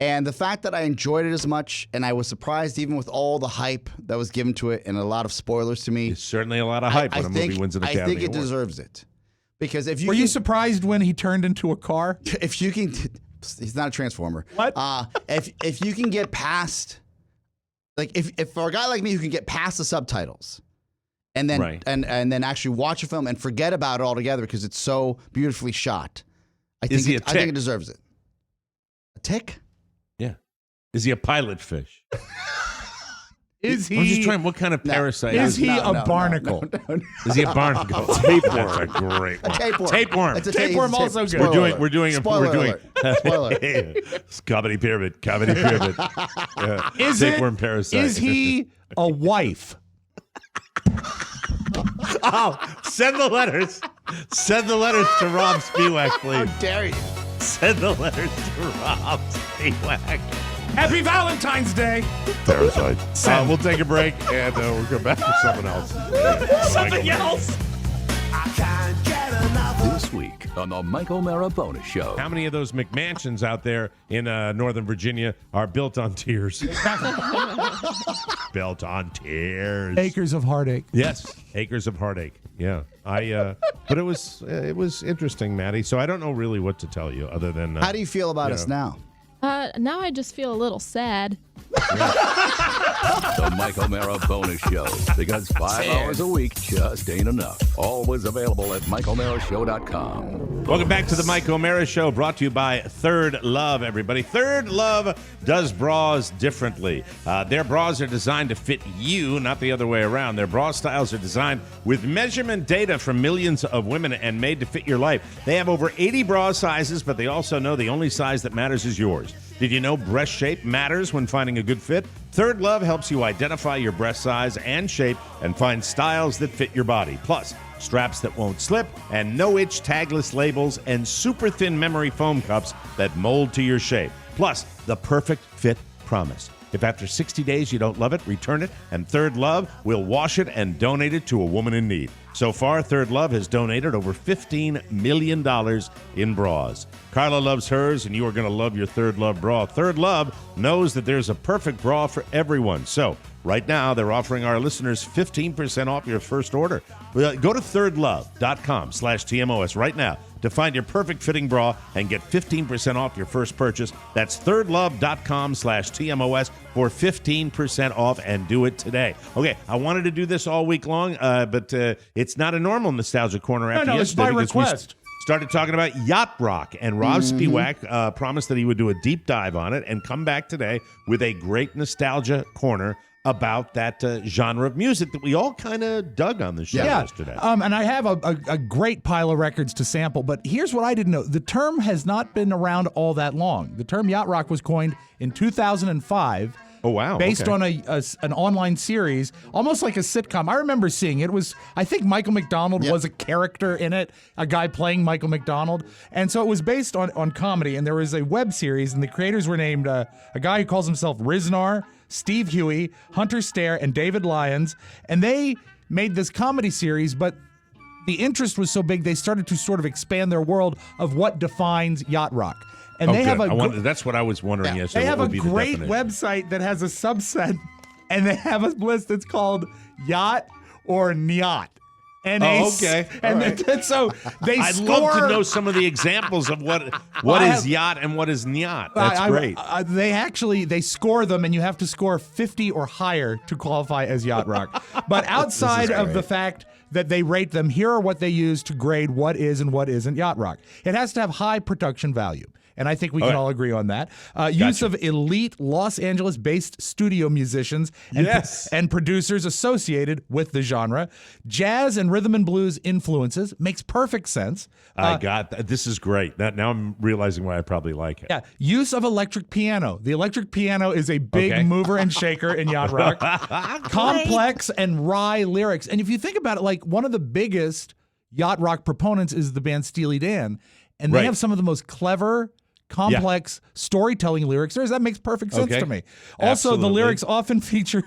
Speaker 4: And the fact that I enjoyed it as much, and I was surprised even with all the hype that was given to it and a lot of spoilers to me.
Speaker 2: It's certainly a lot of hype when a movie wins an Academy
Speaker 4: I think it
Speaker 2: Award.
Speaker 4: deserves it. Because if you
Speaker 3: Were you surprised when he turned into a car?
Speaker 4: if you can, he's not a transformer.
Speaker 3: What?
Speaker 4: If you can get past, like if for a guy like me who can get past the subtitles, and then
Speaker 2: Right.
Speaker 4: and then actually watch a film and forget about it altogether because it's so beautifully shot, I
Speaker 2: Is
Speaker 4: think
Speaker 2: he a
Speaker 4: I think
Speaker 2: tick?
Speaker 4: it deserves it. A tick?
Speaker 2: Yeah. Is he a pilot fish?
Speaker 3: Is
Speaker 2: I'm just
Speaker 3: he?
Speaker 2: trying. What kind of parasite
Speaker 3: Is he
Speaker 4: No,
Speaker 3: a
Speaker 4: no,
Speaker 3: barnacle?
Speaker 4: no.
Speaker 2: Is he a barnacle? Tapeworm. That's a great one.
Speaker 4: Tapeworm.
Speaker 2: Tapeworm.
Speaker 4: It's a
Speaker 3: Tapeworm
Speaker 4: tape-
Speaker 3: also good.
Speaker 4: spoiler
Speaker 2: We're doing
Speaker 4: Spoiler
Speaker 2: Spoiler.
Speaker 4: alert.
Speaker 2: Comedy pyramid. Yeah.
Speaker 3: Is
Speaker 2: Tapeworm
Speaker 3: it?
Speaker 2: parasite.
Speaker 3: Is he a wife?
Speaker 2: Oh, send the letters. Send the letters to Rob Spiewak, please.
Speaker 4: How dare you?
Speaker 2: Send the letters to Rob Spiewak.
Speaker 3: Happy Valentine's Day.
Speaker 2: Parasite. We'll take a break and we'll come back with something else.
Speaker 3: Something else.
Speaker 1: This week on the Mike O'Mara Bonus Show.
Speaker 2: How many of those McMansions out there in Northern Virginia are built on tears? Built on tears.
Speaker 3: Acres of heartache.
Speaker 2: Yes, acres of heartache. Yeah, but it was interesting, Maddie. So I don't know really what to tell you other than.
Speaker 4: How do you feel about us now?
Speaker 5: Now I just feel a little sad.
Speaker 1: The Mike O'Mara Bonus Show. Because 5 hours a week just ain't enough. Always available at MikeO'MaraShow.com.
Speaker 2: Welcome back to the Mike O'Mara Show, brought to you by Third Love, everybody. Third Love does bras differently. Their bras are designed to fit you, not the other way around. Their bra styles are designed with measurement data from millions of women and made to fit your life. They have over 80 bra sizes, but they also know the only size that matters is yours. Did you know breast shape matters when finding a good fit? Third Love helps you identify your breast size and shape and find styles that fit your body. Plus, straps that won't slip, and no-itch tagless labels, and super thin memory foam cups that mold to your shape. Plus, the perfect fit promise. If after 60 days you don't love it, return it, and Third Love will wash it and donate it to a woman in need. So far, Third Love has donated over $15 million in bras. Carla loves hers, and you are going to love your Third Love bra. Third Love knows that there's a perfect bra for everyone. So right now, they're offering our listeners 15% off your first order. Go to thirdlove.com/TMOS right now to find your perfect fitting bra and get 15% off your first purchase. That's thirdlove.com/TMOS for 15% off, and do it today. Okay, I wanted to do this all week long, but it's not a normal Nostalgia Corner after
Speaker 3: No, it's by
Speaker 2: yesterday because we
Speaker 3: request.
Speaker 2: started talking about yacht rock, and Rob Spiewak promised that he would do a deep dive on it and come back today with a great Nostalgia Corner about that genre of music that we all kind of dug on the show yesterday.
Speaker 3: And I have a great pile of records to sample, but here's what I didn't know. The term has not been around all that long. The term yacht rock was coined in 2005.
Speaker 2: Oh, wow.
Speaker 3: Based
Speaker 2: Okay.
Speaker 3: on an online series, almost like a sitcom. I remember seeing it. I think Michael McDonald was a character in it, a guy playing Michael McDonald. And so it was based on comedy, and there was a web series, and the creators were named a guy who calls himself Riznar, Steve Huey, Hunter Stair, and David Lyons. And they made this comedy series, but the interest was so big, they started to sort of expand their world of what defines yacht rock. And they have
Speaker 2: that's what I was wondering yesterday.
Speaker 3: they have
Speaker 2: What
Speaker 3: a
Speaker 2: would be the
Speaker 3: great
Speaker 2: definition?
Speaker 3: website that has a subset, and they have a list that's called Yacht or Nyat.
Speaker 2: Oh, okay.
Speaker 3: And
Speaker 2: All right.
Speaker 3: then, so they
Speaker 2: I'd
Speaker 3: score.
Speaker 2: love to know some of the examples of what is yacht and what is nyat. That's great.
Speaker 3: They score them, and you have to score 50 or higher to qualify as yacht rock. But outside of the fact that they rate them, here are what they use to grade what is and what isn't yacht rock. It has to have high production value. And I think we can all agree on that. Use of elite Los Angeles-based studio musicians and producers associated with the genre. Jazz and rhythm and blues influences. Makes perfect sense.
Speaker 2: I got that. This is great. Now I'm realizing why I probably like it.
Speaker 3: Yeah. Use of electric piano. The electric piano is a big mover and shaker in yacht rock. Complex and wry lyrics. And if you think about it, like one of the biggest yacht rock proponents is the band Steely Dan. And they have some of the most clever, complex storytelling lyrics. That makes perfect sense to me. Also, the lyrics often feature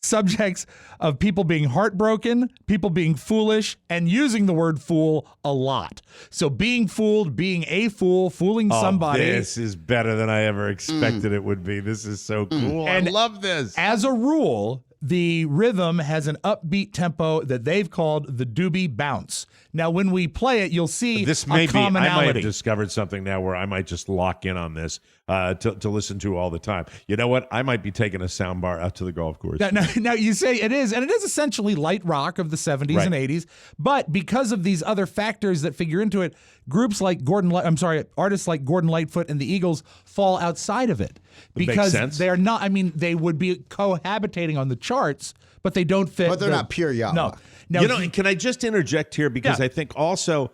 Speaker 3: subjects of people being heartbroken, people being foolish, and using the word fool a lot. So being fooled, being a fool, fooling somebody.
Speaker 2: This is better than I ever expected it would be. This is so cool.
Speaker 3: And
Speaker 2: I love this.
Speaker 3: As a rule, the rhythm has an upbeat tempo that they've called the doobie bounce. Now, when we play it, you'll see
Speaker 2: This may
Speaker 3: a
Speaker 2: be.
Speaker 3: commonality.
Speaker 2: I might have discovered something now where I might just lock in on this to listen to all the time. You know what? I might be taking a sound bar out to the golf course.
Speaker 3: Now you say it is, and it is essentially light rock of the 70s and 80s. But because of these other factors that figure into it, artists like Gordon Lightfoot and the Eagles fall outside of it because they're not. I mean, they would be cohabitating on the charts, but they don't fit.
Speaker 4: But they're not pure yacht rock.
Speaker 2: Now, can I just interject here because I think also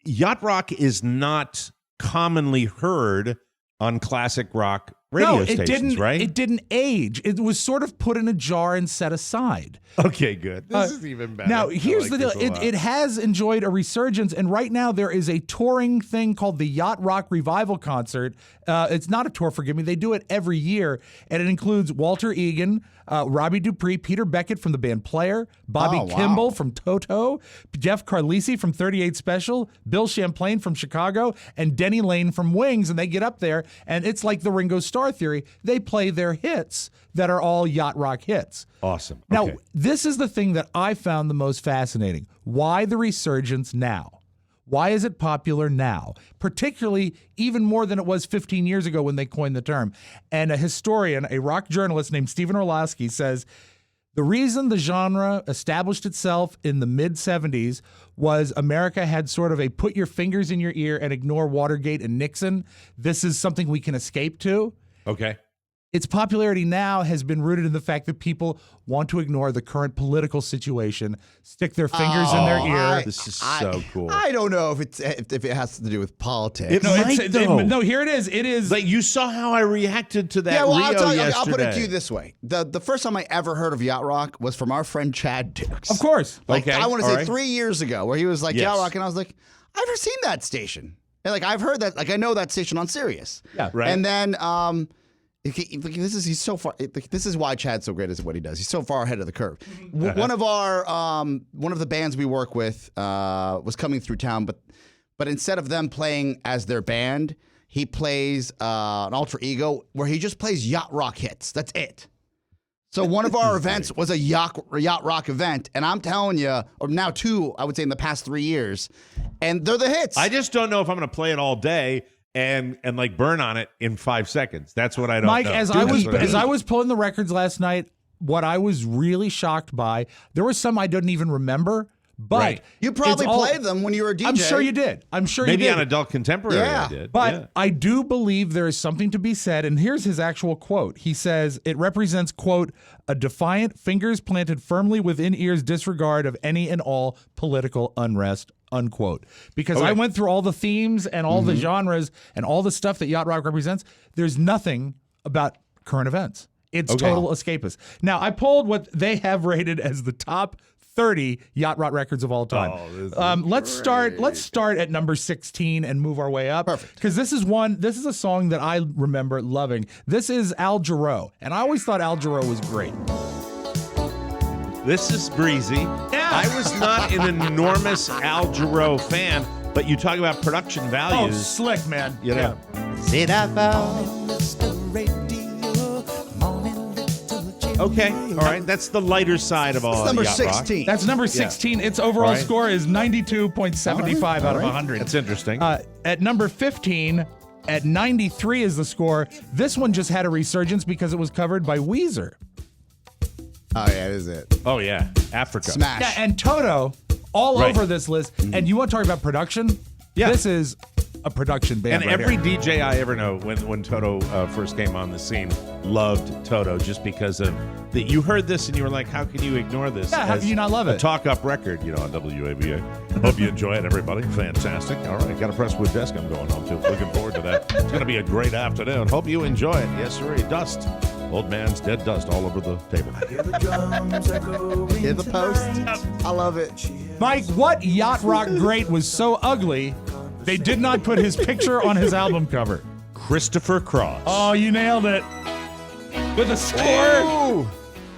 Speaker 2: yacht rock is not commonly heard on classic rock radio stations, right?
Speaker 3: It didn't age. It was sort of put in a jar and set aside.
Speaker 2: Okay, good. This is even better.
Speaker 3: Now, here's the deal. It has enjoyed a resurgence, and right now there is a touring thing called the Yacht Rock Revival Concert. It's not a tour, forgive me. They do it every year, and it includes Walter Egan, Robbie Dupree, Peter Beckett from the band Player, Bobby Kimball from Toto, Jeff Carlisi from 38 Special, Bill Champlain from Chicago, and Denny Lane from Wings, and they get up there, and it's like the Ringo Starr theory. They play their hits that are all yacht rock hits.
Speaker 2: Awesome.
Speaker 3: Now, this is the thing that I found the most fascinating. Why the resurgence now? Why is it popular now? Particularly even more than it was 15 years ago when they coined the term. And a historian, a rock journalist named Stephen Orlowski says, the reason the genre established itself in the mid-70s was America had sort of a put your fingers in your ear and ignore Watergate and Nixon. This is something we can escape to.
Speaker 2: Okay.
Speaker 3: Its popularity now has been rooted in the fact that people want to ignore the current political situation, stick their fingers in their ear.
Speaker 2: This is so cool.
Speaker 4: I don't know if it has to do with politics.
Speaker 3: No, here it is. It is.
Speaker 2: Like you saw how I reacted to that.
Speaker 4: Yeah, well,
Speaker 2: Rio yesterday.
Speaker 4: I'll put it to you this way: the first time I ever heard of yacht rock was from our friend Chad Dukes.
Speaker 3: Of course.
Speaker 4: Like I want to say 3 years ago, where he was like yacht rock, and I was like, I've never seen that station. And like I've heard that, like I know that station on Sirius.
Speaker 3: Yeah,
Speaker 2: right.
Speaker 4: And then He's so far. This is why Chad's so great at what he does. He's so far ahead of the curve. One of the bands we work with was coming through town, but instead of them playing as their band, he plays an alter ego where he just plays yacht rock hits. That's it. So one of our events was a yacht rock event, and I'm telling you, or now two, I would say in the past 3 years, and they're the hits.
Speaker 2: I just don't know if I'm going to play it all day and like burn on it in 5 seconds. That's what I don't
Speaker 3: Mike,
Speaker 2: know.
Speaker 3: as I was pulling the records last night, what I was really shocked by, there were some I didn't even remember. But
Speaker 4: you probably played them when you were a DJ.
Speaker 3: I'm sure you did.
Speaker 2: Maybe on Adult Contemporary I did.
Speaker 3: But I do believe there is something to be said, and here's his actual quote. He says, it represents, quote, a defiant, fingers planted firmly within ears disregard of any and all political unrest, unquote. Because I went through all the themes and all the genres and all the stuff that yacht rock represents. There's nothing about current events. It's total escapist. Now, I pulled what they have rated as the top 30 yacht rock records of all time. Let's start at number 16 and move our way up. Perfect. Because this is a song that I remember loving. This is Al Jarreau, and I always thought Al Jarreau was great.
Speaker 2: This is breezy. Yeah. I was not an enormous Al Jarreau fan, but you talk about production values.
Speaker 3: Oh, slick, man.
Speaker 2: You know.
Speaker 13: Sit up.
Speaker 2: Okay, all right. That's the lighter side of all.
Speaker 4: That's number
Speaker 2: yacht
Speaker 4: 16.
Speaker 2: Rock.
Speaker 3: That's number 16. Its overall score is 92.75 out of 100.
Speaker 2: That's interesting.
Speaker 3: At number 15, at 93 is the score. This one just had a resurgence because it was covered by Weezer.
Speaker 4: Oh, yeah, it is it.
Speaker 2: Oh, yeah. Africa.
Speaker 4: Smash.
Speaker 3: Yeah, and Toto all over this list. And you want to talk about production?
Speaker 2: Yeah.
Speaker 3: This is a production band.
Speaker 2: And every DJ I ever know, when Toto first came on the scene, loved Toto just because of that. You heard this and you were like, how can you ignore this?
Speaker 3: Yeah, how can you not love it?
Speaker 2: A talk-up record, on WAVA. Hope you enjoy it, everybody. Fantastic. All right, got a Presswood desk I'm going home to. Looking forward to that. It's going to be a great afternoon. Hope you enjoy it. Yes, sir. Dust. Old man's dead dust all over the table.
Speaker 4: Hear the post? I love it.
Speaker 3: Mike, what yacht rock great was so ugly they did not put his picture on his album cover?
Speaker 2: Christopher Cross.
Speaker 3: Oh, you nailed it. With a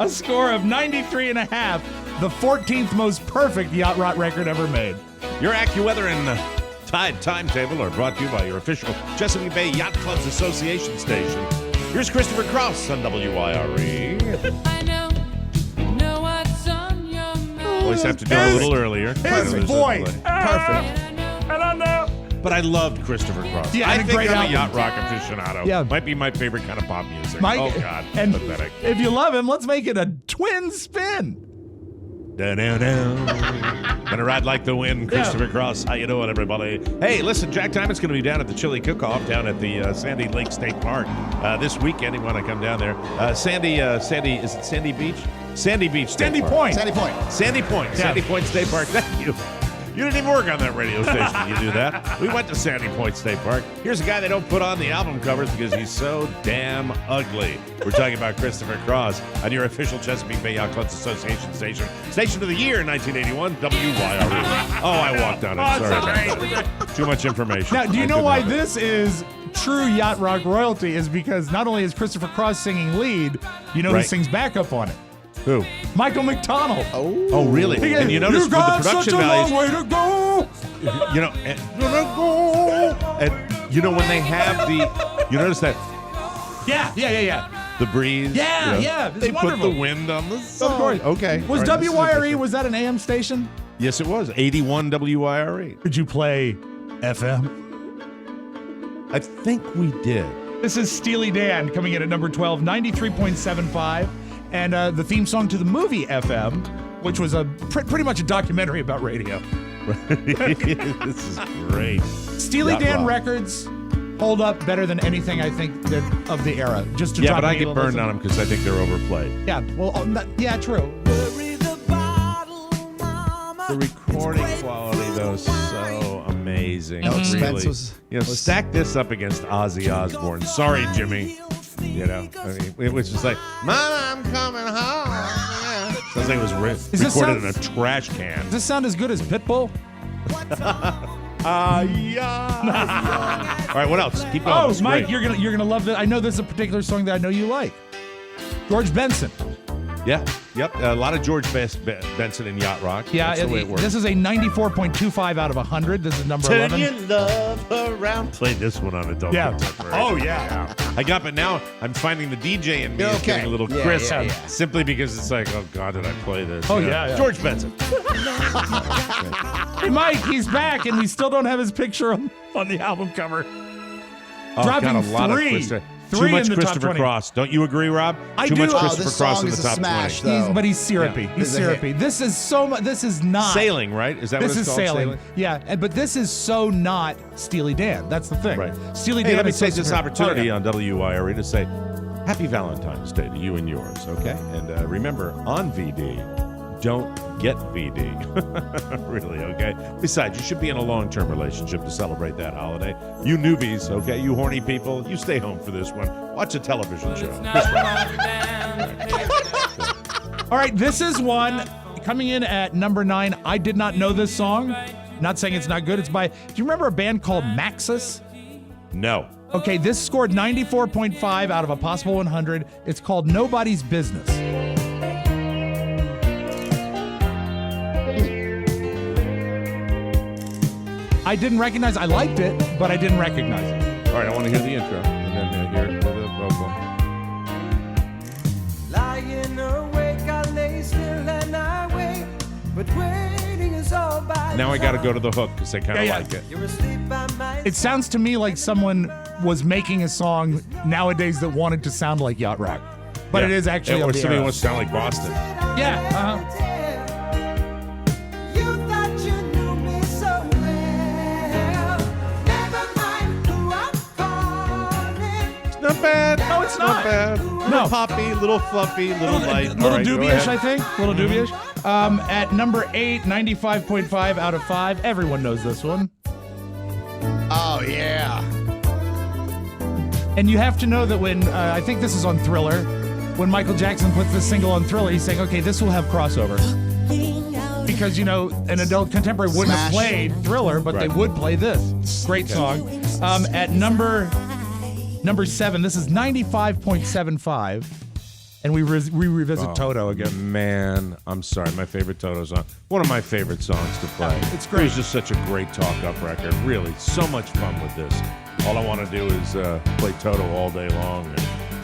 Speaker 3: score of 93 and a half, the 14th most perfect yacht rock record ever made.
Speaker 2: Your AccuWeather and Tide Timetable are brought to you by your official Chesapeake Bay Yacht Clubs Association station. Here's Christopher Cross on WYRE.
Speaker 13: I know what's on your mind.
Speaker 2: Always have to do it a little earlier.
Speaker 3: His voice.
Speaker 4: Perfect.
Speaker 3: And I know.
Speaker 2: But I loved Christopher Cross.
Speaker 3: Yeah,
Speaker 2: I
Speaker 3: and a
Speaker 2: think
Speaker 3: great
Speaker 2: I'm
Speaker 3: album.
Speaker 2: a yacht rock aficionado.
Speaker 3: Yeah.
Speaker 2: Might be my favorite kind of pop music.
Speaker 3: Mike,
Speaker 2: oh, God.
Speaker 3: and
Speaker 2: Pathetic.
Speaker 3: if you love him, let's make it a twin spin.
Speaker 2: Gonna ride like the wind, Christopher Cross. How you doing, everybody? Hey, listen, Jack Diamond's gonna be down at the Chili Cook-Off down at the Sandy Lake State Park this weekend. You want to come down there? Sandy, is it Sandy Beach? Sandy Beach State
Speaker 3: Sandy
Speaker 2: Park.
Speaker 3: Point.
Speaker 4: Sandy Point.
Speaker 2: Sandy Point.
Speaker 3: Yeah.
Speaker 2: Sandy Point State Park. Thank you. You didn't even work on that radio station. You do that. We went to Sandy Point State Park. Here's a guy they don't put on the album covers because he's so damn ugly. We're talking about Christopher Cross on your official Chesapeake Bay Yacht Clubs Association station. Station of the year, 1981, WYRE. Oh, I walked on it. Sorry about that. Too much information.
Speaker 3: Now, do you know why this is true yacht rock royalty? Is because not only is Christopher Cross singing lead, you know who sings backup on it?
Speaker 2: Who?
Speaker 3: Michael McDonald.
Speaker 2: Oh, really? And you notice with the production values,
Speaker 3: way to go.
Speaker 2: and when they have the, you notice that
Speaker 3: Yeah.
Speaker 2: the breeze.
Speaker 3: Yeah. It's
Speaker 2: They
Speaker 3: wonderful.
Speaker 2: put the wind on the song.
Speaker 3: Of course.
Speaker 2: Okay.
Speaker 3: Was
Speaker 2: All right, this is
Speaker 3: WYRE,
Speaker 2: interesting.
Speaker 3: was that an AM station?
Speaker 2: Yes, it was. 81 WYRE.
Speaker 3: Did you play FM?
Speaker 2: I think we did.
Speaker 3: This is Steely Dan coming in at number 12, 93.75. And the theme song to the movie FM, which was a pretty much a documentary about radio.
Speaker 2: This is great.
Speaker 3: Steely
Speaker 2: Yacht
Speaker 3: Dan
Speaker 2: rock.
Speaker 3: records hold up better than anything, I think, that of the era. Just to
Speaker 2: Yeah,
Speaker 3: drop
Speaker 2: but I
Speaker 3: a
Speaker 2: get
Speaker 3: little
Speaker 2: burned
Speaker 3: listen.
Speaker 2: on them because I think they're overplayed.
Speaker 3: Yeah, well, yeah, true.
Speaker 2: The recording quality, though, is so amazing.
Speaker 4: No,
Speaker 2: Really.
Speaker 4: Spence was
Speaker 2: stack this up against Ozzy Osbourne. Sorry, Jimmy. It was just like, Mama, I'm coming home. Sounds like it was recorded in a trash can.
Speaker 3: Does this sound as good as Pitbull?
Speaker 2: All right, what else? Keep going.
Speaker 3: Oh,
Speaker 2: It's
Speaker 3: Mike,
Speaker 2: great.
Speaker 3: you're gonna love this. I know this is a particular song that I know you like. George Benson.
Speaker 2: Yeah, yep. A lot of George Benson in Yacht Rock.
Speaker 3: Yeah,
Speaker 2: That's the way it works.
Speaker 3: this is a 94.25 out of 100. This is number 11.
Speaker 2: Turn your love around. Played this one on Adult Contemporary.
Speaker 3: Oh, yeah.
Speaker 2: I got, but now I'm finding the DJ in me
Speaker 4: You're
Speaker 2: is
Speaker 4: okay.
Speaker 2: getting a little
Speaker 4: Yeah,
Speaker 2: crisp
Speaker 4: yeah, yeah.
Speaker 2: simply because it's like, oh, God, did I play this?
Speaker 3: Oh,
Speaker 2: You know?
Speaker 3: yeah.
Speaker 2: George Benson.
Speaker 3: Hey, Mike, he's back, and we still don't have his picture on the album cover.
Speaker 2: Oh,
Speaker 3: Dropping
Speaker 2: God, a lot of
Speaker 3: three.
Speaker 2: Christopher. Too
Speaker 3: Three
Speaker 2: much
Speaker 3: in the top
Speaker 2: Christopher
Speaker 3: 20.
Speaker 2: Cross. Don't you agree, Rob?
Speaker 3: I
Speaker 2: Too
Speaker 3: do.
Speaker 2: much
Speaker 3: Oh,
Speaker 2: Christopher
Speaker 4: this
Speaker 2: Cross
Speaker 4: song
Speaker 2: in the
Speaker 4: is a
Speaker 2: top
Speaker 4: smash,
Speaker 2: 20.
Speaker 4: though.
Speaker 3: But he's syrupy.
Speaker 2: Yeah.
Speaker 3: He's
Speaker 4: This is a hit.
Speaker 3: syrupy. This is so much. This is not
Speaker 2: Sailing, right? Is that
Speaker 3: This
Speaker 2: what it's
Speaker 3: is
Speaker 2: called?
Speaker 3: sailing. Yeah, but this is so not Steely Dan. That's the thing.
Speaker 2: Right.
Speaker 3: Steely
Speaker 2: Hey,
Speaker 3: Dan.
Speaker 2: let me
Speaker 3: is so
Speaker 2: take this
Speaker 3: superior.
Speaker 2: opportunity
Speaker 3: Oh,
Speaker 2: on WYRE to say Happy Valentine's Day to you and yours, okay? And remember, on VD, don't get VD. Really, okay? Besides, you should be in a long-term relationship to celebrate that holiday. You newbies, okay? You horny people, you stay home for this one. Watch a television show. Chris Rock.
Speaker 3: All right, this is one coming in at number 9. I did not know this song. Not saying it's not good. It's by, do you remember a band called Maxis?
Speaker 2: No.
Speaker 3: Okay, this scored 94.5 out of a possible 100. It's called Nobody's Business. I didn't recognize, I liked it, but I didn't recognize it.
Speaker 2: All right, I want to hear the intro and then hear the vocal.
Speaker 13: Lying awake, I lay still and I wait, but waiting is all by
Speaker 2: Now I got to go to the hook because I kind of like it.
Speaker 13: You're asleep, I might
Speaker 3: It sounds to me like someone was making a song nowadays that wanted to sound like Yacht Rock. But
Speaker 2: Yeah.
Speaker 3: it is actually
Speaker 2: Or
Speaker 3: of the
Speaker 2: somebody
Speaker 3: era.
Speaker 2: wants to sound like Boston.
Speaker 3: Yeah,
Speaker 13: You thought you knew me so well. Never mind who I'm calling.
Speaker 2: It's not bad.
Speaker 3: No, it's not.
Speaker 2: bad.
Speaker 3: No.
Speaker 2: Little poppy, little fluffy, little light.
Speaker 3: little
Speaker 2: All right, go
Speaker 3: dubyish,
Speaker 2: ahead.
Speaker 3: I think. Little dubyish. At number 8, 95.5 out of 5. Everyone knows this one.
Speaker 4: Oh, yeah.
Speaker 3: And you have to know that when, I think this is on Thriller, when Michael Jackson puts this single on Thriller, he's saying, okay, this will have crossover. Because, you know, an adult contemporary wouldn't have
Speaker 4: Smash.
Speaker 3: played Thriller, but they
Speaker 2: Right.
Speaker 3: would play this. Great song. At number 7, this is 95.75. And we revisit Toto again.
Speaker 2: Man, I'm sorry. My favorite Toto song. One of my favorite songs to play.
Speaker 3: It's great.
Speaker 2: It was just such a great talk-up record. Really, so much fun with this. All I want to do is play Toto all day long and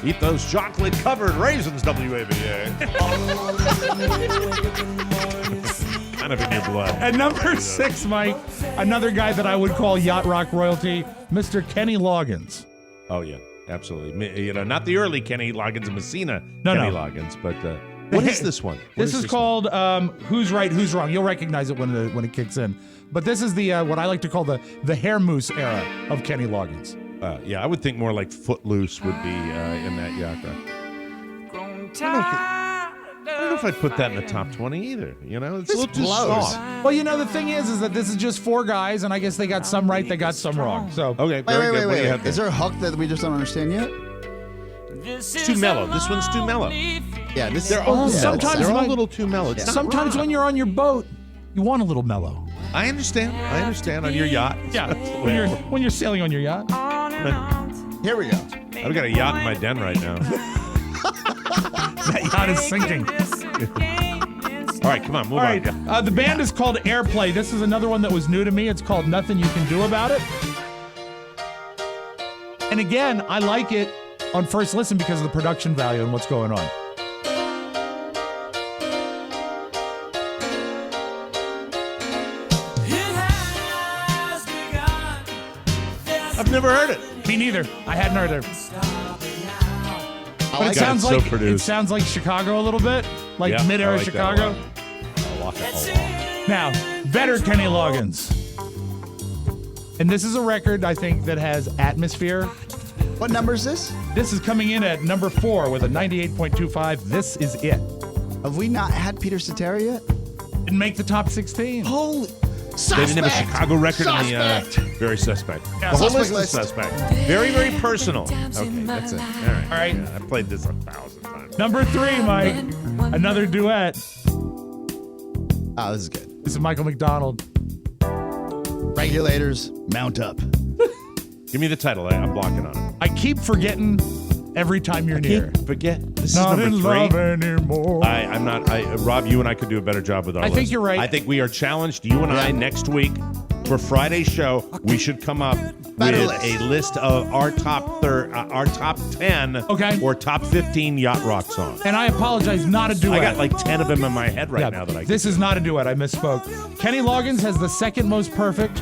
Speaker 2: eat those chocolate-covered raisins, WAVA. Kind of in your blood.
Speaker 3: At number 6, Mike, another guy that I would call Yacht Rock royalty, Mr. Kenny Loggins.
Speaker 2: Oh, yeah. Absolutely. You know, not the early Kenny Loggins and Messina
Speaker 3: No,
Speaker 2: Kenny
Speaker 3: no.
Speaker 2: Loggins, but what is this one? What
Speaker 3: This is called Who's Right, Who's Wrong. You'll recognize it when it kicks in. But this is the what I like to call the hair mousse era of Kenny Loggins.
Speaker 2: Yeah, I would think more like Footloose would be in that yacht. I don't know if I'd put that in the top 20 either. You know, it's a little too soft.
Speaker 3: Well, you know, the thing is that this is just 4 guys, and I guess they got some right, they got some wrong. So
Speaker 2: Okay, very good. What do you have
Speaker 4: Is
Speaker 2: there?
Speaker 4: there a hook that we just don't understand yet?
Speaker 2: It's too mellow. This one's too mellow.
Speaker 4: Yeah, this
Speaker 2: They're all,
Speaker 3: sometimes
Speaker 2: they're all
Speaker 3: like-
Speaker 2: a little too mellow. It's not
Speaker 3: sometimes
Speaker 2: rock.
Speaker 3: when you're on your boat, you want a little mellow.
Speaker 2: I understand on your yacht.
Speaker 3: Yeah, when you're sailing on your yacht.
Speaker 4: Here we go.
Speaker 2: I've got a yacht in my den right now.
Speaker 3: That yacht is sinking.
Speaker 2: All right, come on, move
Speaker 3: All right,
Speaker 2: on.
Speaker 3: the band is called Airplay. This is another one that was new to me. It's called Nothing You Can Do About It. And again, I like it on first listen because of the production value and what's going on.
Speaker 2: I've never heard it.
Speaker 3: Me neither. I hadn't heard it. But
Speaker 4: like
Speaker 3: it sounds
Speaker 2: it. So
Speaker 3: like
Speaker 2: produced.
Speaker 3: it sounds like Chicago a little bit, like
Speaker 2: Yeah,
Speaker 3: mid-era
Speaker 2: I like that a
Speaker 3: Chicago.
Speaker 2: lot. I like it a lot.
Speaker 3: Now, better Kenny Loggins. And this is a record I think that has atmosphere.
Speaker 4: What number is this?
Speaker 3: This is coming in at number 4 with a 98.25. This is it.
Speaker 4: Have we not had Peter Cetera yet?
Speaker 3: Didn't make the top 16.
Speaker 4: Holy
Speaker 2: They
Speaker 4: suspect.
Speaker 2: didn't have a Chicago record in the very suspect. The whole
Speaker 4: Suspect
Speaker 2: list is
Speaker 4: list.
Speaker 2: suspect. Very, very personal. Okay, that's it. All right.
Speaker 3: All right.
Speaker 2: Yeah, I played this 1,000 times.
Speaker 3: Number 3, Mike. Another duet.
Speaker 4: Oh, this is good.
Speaker 3: This is Michael McDonald.
Speaker 4: Regulators, mount up.
Speaker 2: Give me the title. I'm blocking on it.
Speaker 3: I keep forgetting every time you're near.
Speaker 2: Forget. This
Speaker 3: Not
Speaker 2: is
Speaker 3: in
Speaker 2: number 3.
Speaker 3: love anymore.
Speaker 2: I'm not. Rob, you and I could do a better job with our list.
Speaker 3: think you're right.
Speaker 2: I think we are challenged, you and I, next week for Friday's show. We should come up
Speaker 4: Better
Speaker 2: with
Speaker 4: list.
Speaker 2: a list of our top 10 or top 15 yacht rock songs.
Speaker 3: And I apologize, not a duet.
Speaker 2: I got like 10 of them in my head now that I
Speaker 3: This is not a duet. I misspoke. Kenny Loggins has the second most perfect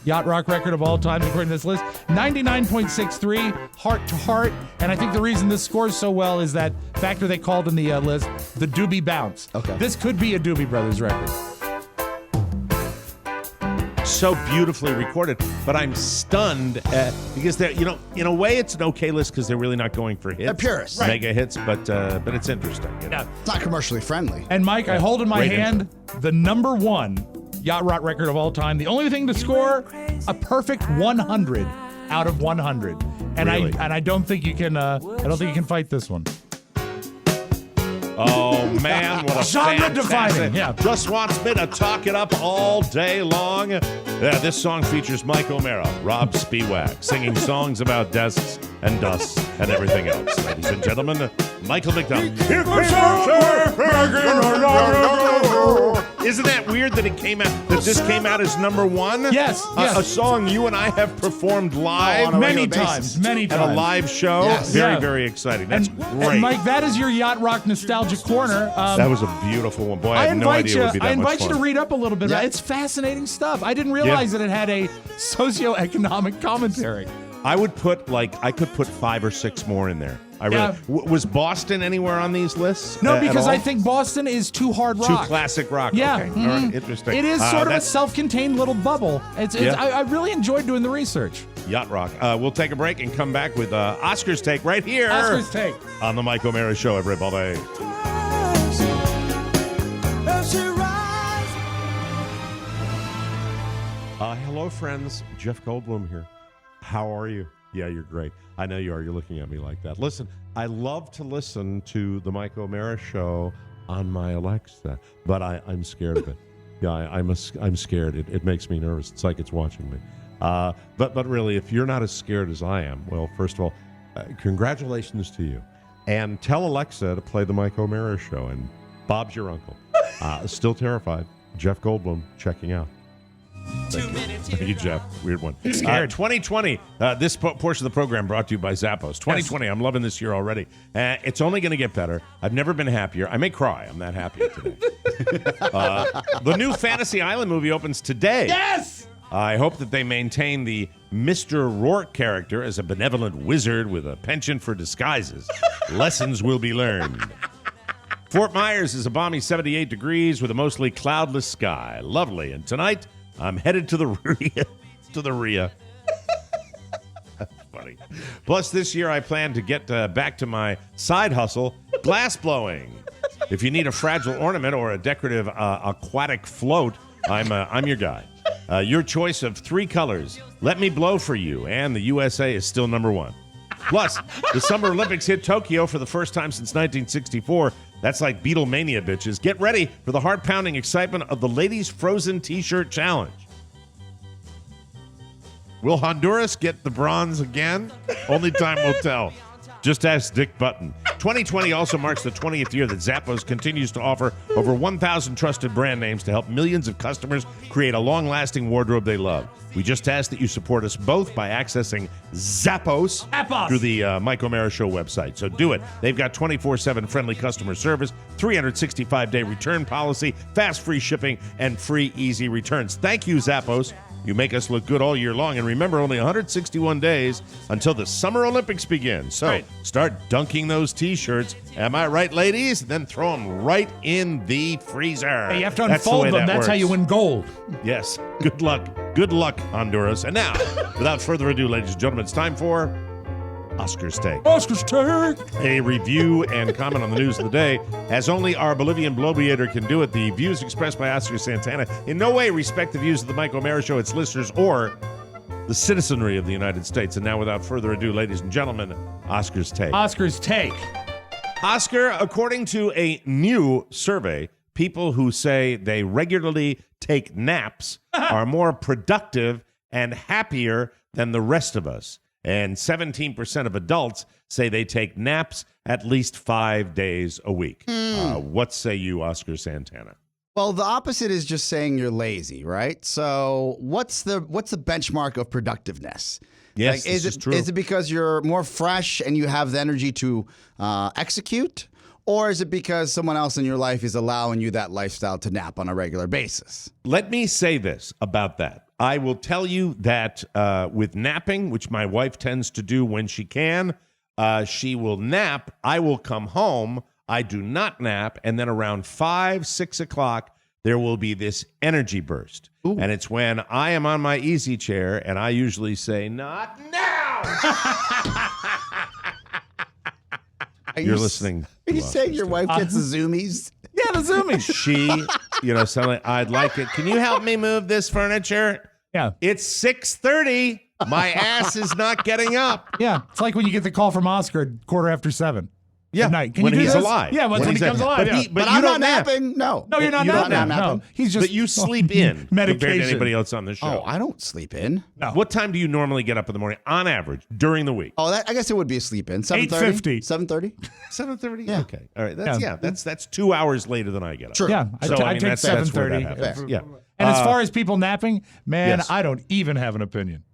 Speaker 3: yacht rock record of all time, according to this list. 99.63, Heart to Heart. And I think the reason this scores so well is that factor they called in the list, the Doobie Bounce.
Speaker 4: Okay.
Speaker 3: This could be a Doobie Brothers record.
Speaker 2: so beautifully recorded, but I'm stunned because they're, in a way it's an okay list because they're really not going for hits.
Speaker 4: They're purists.
Speaker 2: Mega hits, but it's interesting.
Speaker 3: Yeah.
Speaker 4: It's not commercially friendly.
Speaker 3: And Mike, I hold in my
Speaker 2: Great
Speaker 3: hand the number one yacht rock record of all time. The only thing to score, a perfect 100 out of 100. And
Speaker 2: Really?
Speaker 3: I don't think you can fight this one.
Speaker 2: Oh, man, what a
Speaker 3: Genre defining,
Speaker 2: fantastic-
Speaker 3: yeah.
Speaker 2: Just wants me to talk it up all day long. Yeah, this song features Mike O'Mara, Rob Spiewak, singing songs about desks and dust and everything else. Ladies and gentlemen, Michael McDonald. Isn't that weird that this came out as number one?
Speaker 3: Yes,
Speaker 2: A song you and I have performed live
Speaker 3: Many times.
Speaker 2: at a live show.
Speaker 4: Yes.
Speaker 2: Very,
Speaker 3: Yeah.
Speaker 2: very exciting. That's great.
Speaker 3: And Mike, that is your yacht rock nostalgia corner.
Speaker 2: That was a beautiful one. Boy, I had no idea it would be that
Speaker 3: I
Speaker 2: much
Speaker 3: invite you
Speaker 2: fun.
Speaker 3: to read up a little bit.
Speaker 4: Yeah.
Speaker 3: It's fascinating stuff. I didn't realize that it had a socioeconomic commentary.
Speaker 2: I could put 5 or 6 more in there. I really
Speaker 3: Yeah.
Speaker 2: was Boston anywhere on these lists?
Speaker 3: No,
Speaker 2: at
Speaker 3: because
Speaker 2: all?
Speaker 3: I think Boston is too hard
Speaker 2: too
Speaker 3: rock.
Speaker 2: classic rock.
Speaker 3: Yeah,
Speaker 2: Okay.
Speaker 3: mhm.
Speaker 2: All right. Interesting.
Speaker 3: It is sort of a
Speaker 2: that's
Speaker 3: self-contained little bubble.
Speaker 2: Yeah.
Speaker 3: I really enjoyed doing the research.
Speaker 2: yacht rock. We'll take a break and come back with Oscar's take right here.
Speaker 3: Oscar's take.
Speaker 2: On the Mike O'Mara Show, everybody. Hello, friends. Jeff Goldblum here. How are you? Yeah, you're great. I know you are. You're looking at me like that. Listen, I love to listen to the Mike O'Mara Show on my Alexa, but I'm scared of it. Yeah, I'm scared. It makes me nervous. It's like it's watching me. But really, if you're not as scared as I am, well, first of all, congratulations to you. And tell Alexa to play the Mike O'Mara Show. And Bob's your uncle. Still terrified. Jeff Goldblum checking out. Thank you, Jeff. Weird one. 2020. This portion of the program brought to you by Zappos. 2020. I'm loving this year already. It's only going to get better. I've never been happier. I may cry. I'm that happy today. The new Fantasy Island movie opens today.
Speaker 3: Yes!
Speaker 2: I hope that they maintain the Mr. Rourke character as a benevolent wizard with a penchant for disguises. Lessons will be learned. Fort Myers is a balmy 78 degrees with a mostly cloudless sky. Lovely. And tonight, I'm headed to the RIA. That's funny. Plus, this year I plan to get back to my side hustle, glass blowing. If you need a fragile ornament or a decorative aquatic float, I'm your guy. Your choice of 3 colors. Let me blow for you, and the USA is still number 1. Plus, the Summer Olympics hit Tokyo for the first time since 1964. That's like Beatlemania, bitches. Get ready for the heart-pounding excitement of the Ladies Frozen T-Shirt Challenge. Will Honduras get the bronze again? Only time will tell. Just ask Dick Button. 2020 also marks the 20th year that Zappos continues to offer over 1,000 trusted brand names to help millions of customers create a long-lasting wardrobe they love. We just ask that you support us both by accessing Zappos through the Mike O'Mara Show website. So do it. They've got 24/7 friendly customer service, 365-day return policy, fast free shipping, and free easy returns. Thank you, Zappos. You make us look good all year long. And remember, only 161 days until the Summer Olympics begin. So start dunking those T-shirts. Am I right, ladies? Then throw them right in the freezer.
Speaker 3: Hey, you have to unfold them. That's how you win gold.
Speaker 2: Yes. Good luck. Good luck, Honduras. And now, without further ado, ladies and gentlemen, it's time for Oscar's Take.
Speaker 3: Oscar's Take.
Speaker 2: A review and comment on the news of the day. As only our Bolivian bloviator can do it, the views expressed by Oscar Santana in no way respect the views of the Mike O'Mara Show, its listeners, or the citizenry of the United States. And now, without further ado, ladies and gentlemen, Oscar's Take.
Speaker 3: Oscar's Take.
Speaker 2: Oscar, according to a new survey, people who say they regularly take naps are more productive and happier than the rest of us. And 17% of adults say they take naps at least 5 days a week. What say you, Oscar Santana?
Speaker 4: Well, the opposite is just saying you're lazy, right? So what's the benchmark of productiveness?
Speaker 2: Yes, this is true.
Speaker 4: Is it because you're more fresh and you have the energy to execute? Or is it because someone else in your life is allowing you that lifestyle to nap on a regular basis?
Speaker 2: Let me say this about that. I will tell you that with napping, which my wife tends to do when she can, she will nap. I will come home. I do not nap. And then around 5, 6 o'clock, there will be this energy burst. Ooh. And it's when I am on my easy chair and I usually say, not now. You're listening.
Speaker 4: Are you saying your wife gets the zoomies?
Speaker 3: Yeah, the zoomies.
Speaker 2: She, suddenly, I'd like it. Can you help me move this furniture?
Speaker 3: Yeah.
Speaker 2: It's 6:30. My ass is not getting up.
Speaker 3: Yeah. It's like when you get the call from Oscar at 7:15.
Speaker 2: Yeah,
Speaker 3: at night. Can
Speaker 2: when
Speaker 3: you do
Speaker 2: he's
Speaker 3: this?
Speaker 2: alive.
Speaker 3: Yeah, when he comes alive.
Speaker 4: But
Speaker 2: you
Speaker 4: I'm
Speaker 2: don't
Speaker 4: not
Speaker 2: nap.
Speaker 4: napping. No.
Speaker 3: No, you're not napping. No. He's just.
Speaker 2: But you sleep in compared to
Speaker 3: medication.
Speaker 2: anybody else on the show.
Speaker 4: Oh, I don't sleep in.
Speaker 3: No.
Speaker 2: What time do you normally get up in the morning, on average, during the week?
Speaker 4: Oh, I guess it would be a sleep in. 7:30. 7:30.
Speaker 2: 7:30.
Speaker 4: Yeah.
Speaker 2: Okay. All right. That's 2 hours later than I get up.
Speaker 4: Sure.
Speaker 3: Yeah,
Speaker 2: So,
Speaker 3: I take
Speaker 2: that's where that
Speaker 3: 7:30.
Speaker 2: happens. Yeah.
Speaker 3: And as far as people napping, man,
Speaker 2: yes.
Speaker 3: I don't even have an opinion.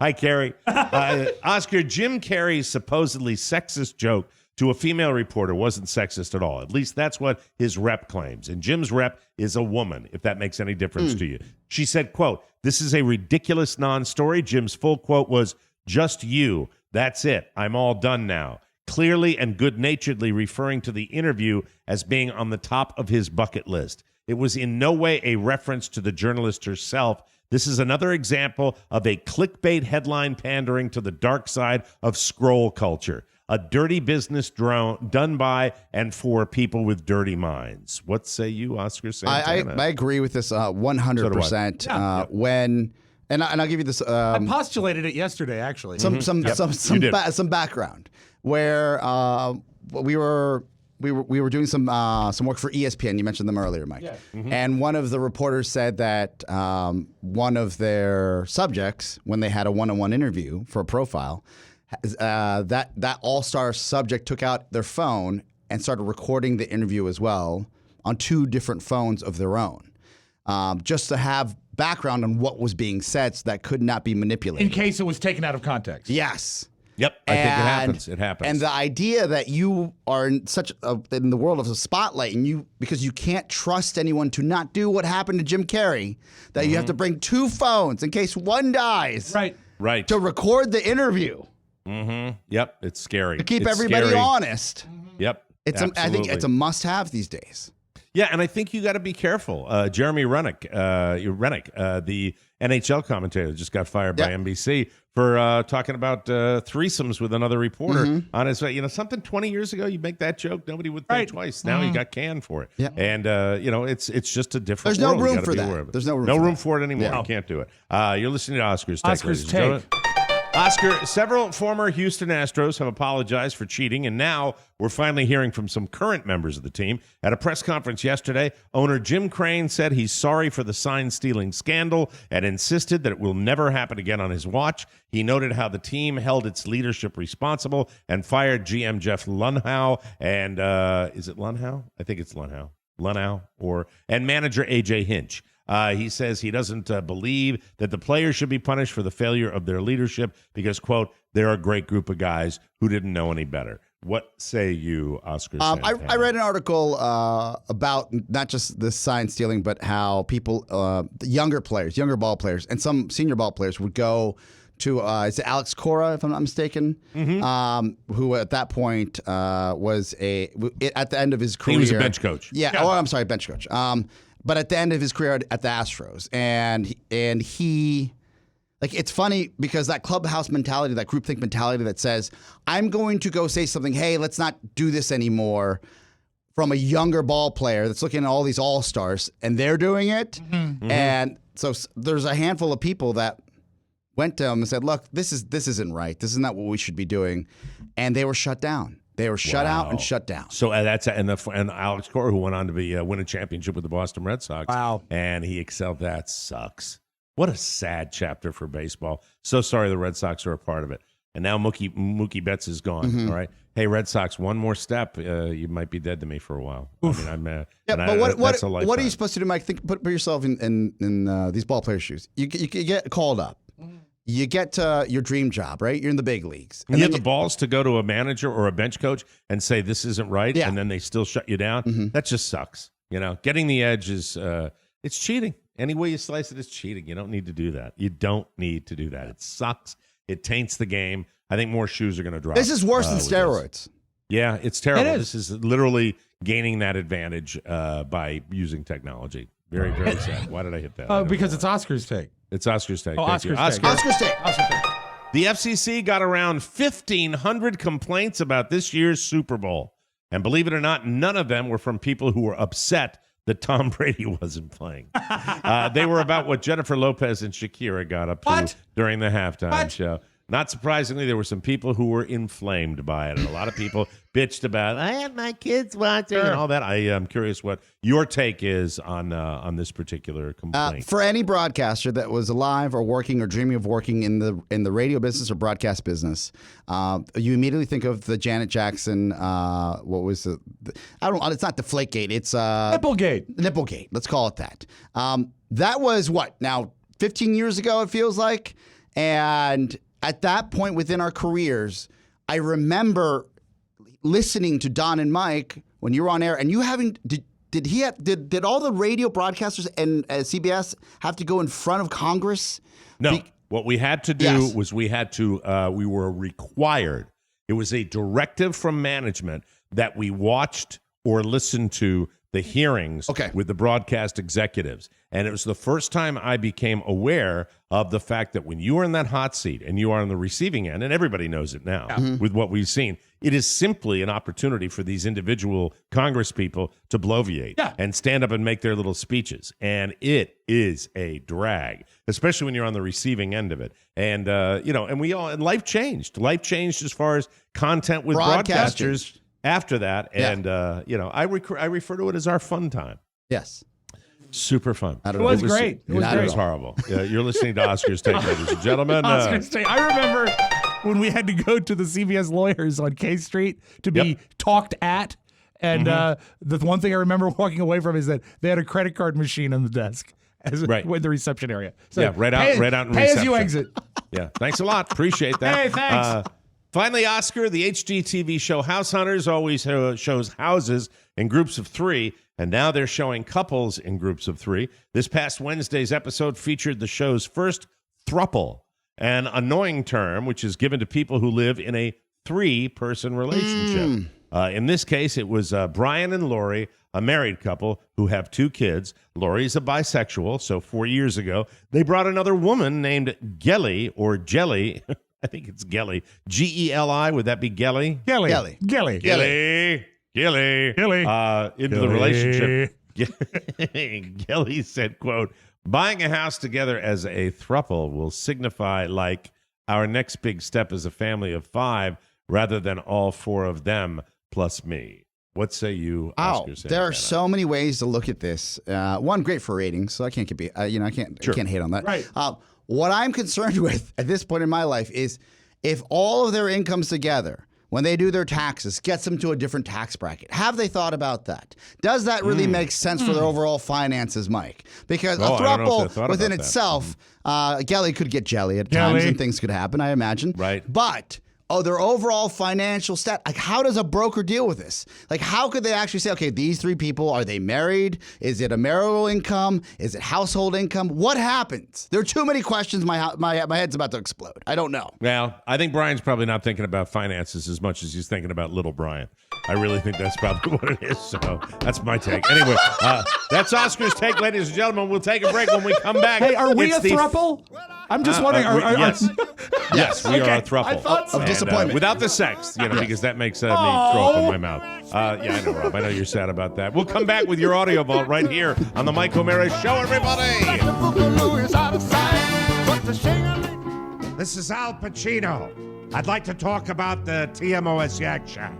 Speaker 2: Hi, Carrie. Oscar, Jim Carrey's supposedly sexist joke to a female reporter wasn't sexist at all. At least that's what his rep claims. And Jim's rep is a woman, if that makes any difference to you. She said, quote, "This is a ridiculous non-story." Jim's full quote was, "Just you. That's it. I'm all done now." Clearly and good-naturedly referring to the interview as being on the top of his bucket list. It was in no way a reference to the journalist herself. This is another example of a clickbait headline pandering to the dark side of scroll culture. A dirty business done by and for people with dirty minds. What say you, Oscar Santana?
Speaker 4: I agree with this 100%.
Speaker 2: So do I.
Speaker 4: And I'll give you this.
Speaker 3: I postulated it yesterday, actually.
Speaker 4: Some background where we were doing some work for ESPN. You mentioned them earlier, Mike.
Speaker 3: Yeah.
Speaker 4: And one of the reporters said that one of their subjects, when they had a one-on-one interview for a profile, that all-star subject took out their phone and started recording the interview as well on 2 different phones of their own, just to have background on what was being said so that could not be manipulated.
Speaker 3: In case it was taken out of context.
Speaker 4: Yes.
Speaker 2: Yep, I think it happens. It happens.
Speaker 4: And the idea that you are in in the world of the spotlight, and because you can't trust anyone to not do what happened to Jim Carrey, that you have to bring 2 phones in case one dies,
Speaker 2: right,
Speaker 4: to record the interview.
Speaker 2: Mm-hmm. Yep, it's scary.
Speaker 4: To keep
Speaker 2: it's
Speaker 4: everybody
Speaker 2: scary.
Speaker 4: honest.
Speaker 2: Yep,
Speaker 4: I think it's a must-have these days.
Speaker 2: Yeah, and I think you got to be careful. Jeremy Rennick, the NHL commentator, just got fired by NBC for talking about threesomes with another reporter on his. Something 20 years ago, you make that joke, nobody would think twice. Now he got canned for it.
Speaker 4: Yeah.
Speaker 2: And it's just a different.
Speaker 4: There's
Speaker 2: world.
Speaker 4: no room
Speaker 2: You gotta
Speaker 4: for
Speaker 2: be
Speaker 4: that.
Speaker 2: aware of it.
Speaker 4: There's no room.
Speaker 2: No
Speaker 4: for
Speaker 2: room
Speaker 4: that.
Speaker 2: for it anymore.
Speaker 4: Yeah.
Speaker 2: You can't do it. You're listening to Oscar's Take.
Speaker 3: Oscar's
Speaker 2: ladies and
Speaker 3: Take.
Speaker 2: gentlemen. Oscar, several former Houston Astros have apologized for cheating, and now we're finally hearing from some current members of the team. At a press conference yesterday, owner Jim Crane said he's sorry for the sign-stealing scandal and insisted that it will never happen again on his watch. He noted how the team held its leadership responsible and fired GM Jeff Lunhow and is it Lunhow? I think it's Lunhow. And manager AJ Hinch. He says he doesn't believe that the players should be punished for the failure of their leadership because, quote, they're a great group of guys who didn't know any better. What say you, Oscar?
Speaker 4: I read an article about not just the sign stealing, but how people, younger ball players, and some senior ball players would go to, is it Alex Cora, if I'm not mistaken, who at that point was at the end of his career.
Speaker 2: He was a bench coach.
Speaker 4: Yeah. Oh, I'm sorry, bench coach. But at the end of his career at the Astros, and he, like, it's funny because that clubhouse mentality, that groupthink mentality that says, I'm going to go say something, hey, let's not do this anymore, from a younger ball player that's looking at all these all-stars, and they're doing it. And so there's a handful of people that went to him and said, look, this isn't right. This is not what we should be doing. And they were shut down. They were shut out and shut down.
Speaker 2: So that's and Alex Cora, who went on to be win a championship with the Boston Red Sox.
Speaker 3: Wow.
Speaker 2: And he excelled. That sucks. What a sad chapter for baseball. So sorry the Red Sox are a part of it. And now Mookie Betts is gone. All right. Hey, Red Sox, one more step. You might be dead to me for a while.
Speaker 3: Oof.
Speaker 2: I mean,
Speaker 4: but
Speaker 2: that's a lifetime.
Speaker 4: what are you supposed to do, Mike? Put yourself in these ball players' shoes. You get called up. You get your dream job, right? You're in the big leagues.
Speaker 2: And you have the balls to go to a manager or a bench coach and say this isn't right, and then they still shut you down. That just sucks. Getting the edge is it's cheating. Any way you slice it is cheating. You don't need to do that. You don't need to do that. It sucks. It taints the game. I think more shoes are going to drop.
Speaker 4: This is worse than steroids.
Speaker 2: Yeah, it's terrible.
Speaker 3: It is.
Speaker 2: This is literally gaining that advantage by using technology. Very, very sad. Why did I hit that?
Speaker 3: Oh, because it's Oscar's take.
Speaker 2: It's Oscar's take.
Speaker 3: Oh,
Speaker 2: Thank you.
Speaker 3: Oscar's take.
Speaker 4: Oscar's take.
Speaker 2: The FCC got around 1,500 complaints about this year's Super Bowl. And believe it or not, none of them were from people who were upset that Tom Brady wasn't playing. They were about what Jennifer Lopez and Shakira got up to during the halftime show. Not surprisingly, there were some people who were inflamed by it. And a lot of people bitched about, I have my kids watching and all that. I am curious what your take is on this particular complaint.
Speaker 4: For any broadcaster that was alive or working or dreaming of working in the radio business or broadcast business, you immediately think of the Janet Jackson, what was it? It's not Deflategate. It's
Speaker 3: Nipplegate.
Speaker 4: Nipplegate. Let's call it that. That was what, now 15 years ago, it feels like. And at that point within our careers, I remember listening to Don and Mike when you were on air, and you having did all the radio broadcasters and CBS have to go in front of Congress?
Speaker 2: No. What we had to do was we were required. It was a directive from management that we watched or listened to the hearings with the broadcast executives. And it was the first time I became aware of the fact that when you are in that hot seat and you are on the receiving end, and everybody knows it now with what we've seen, it is simply an opportunity for these individual Congress people to bloviate and stand up and make their little speeches. And it is a drag, especially when you're on the receiving end of it. And, and life changed. Life changed as far as content with broadcasters after that. And, I refer to it as our fun time.
Speaker 4: Yes.
Speaker 2: Super fun.
Speaker 3: It was great.
Speaker 2: It was horrible. You're listening to Oscar's Take, ladies and gentlemen.
Speaker 3: Oscar's Take. I remember when we had to go to the CBS lawyers on K Street to be talked at. And the one thing I remember walking away from is that they had a credit card machine on the desk with the reception area. So
Speaker 2: right out in reception.
Speaker 3: Pay as you exit.
Speaker 2: Yeah, thanks a lot. Appreciate that.
Speaker 3: Hey, thanks.
Speaker 2: Finally, Oscar, the HGTV show House Hunters always shows houses in groups of 3, and now they're showing couples in groups of 3. This past Wednesday's episode featured the show's first thruple, an annoying term which is given to people who live in a 3-person relationship. In this case, it was Brian and Lori, a married couple who have 2 kids. Lori's a bisexual, so 4 years ago, they brought another woman named Gelly or Jelly. I think it's Gelly. G-E-L-I. Would that be Gelly?
Speaker 3: Gelly.
Speaker 2: Into the relationship. Gelly said, quote, buying a house together as a thruple will signify like our next big step as a family of 5 rather than all 4 of them plus me. What say you, Oscar?
Speaker 4: There are so many ways to look at this. One, great for ratings, so I can't I can't hate on that.
Speaker 3: Right.
Speaker 4: What I'm concerned with at this point in my life is if all of their incomes together, when they do their taxes, gets them to a different tax bracket. Have they thought about that? Does that really make sense for their overall finances, Mike? Because a throuple within itself, Gelly could get jelly at times and things could happen, I imagine.
Speaker 2: Right.
Speaker 4: But their overall financial stat, like how does a broker deal with this? Like how could they actually say, okay, these 3 people, are they married? Is it a marital income? Is it household income? What happens? There are too many questions. My head's about to explode. I don't know.
Speaker 2: Well, I think Brian's probably not thinking about finances as much as he's thinking about little Brian. I really think that's probably what it is. So that's my take. Anyway, that's Oscar's Take, ladies and gentlemen. We'll take a break when we come back.
Speaker 3: Hey, are we a thruple? I'm just wondering.
Speaker 2: Yes, we are a thruple.
Speaker 3: I thought so.
Speaker 4: Of disappointment.
Speaker 2: Without the sex, because that makes me throw up in my mouth. Yeah, I know, Rob. I know you're sad about that. We'll come back with your audio vault right here on the Mike O'Mara Show, everybody.
Speaker 14: This is Al Pacino. I'd like to talk about the TMOS Yak Shack.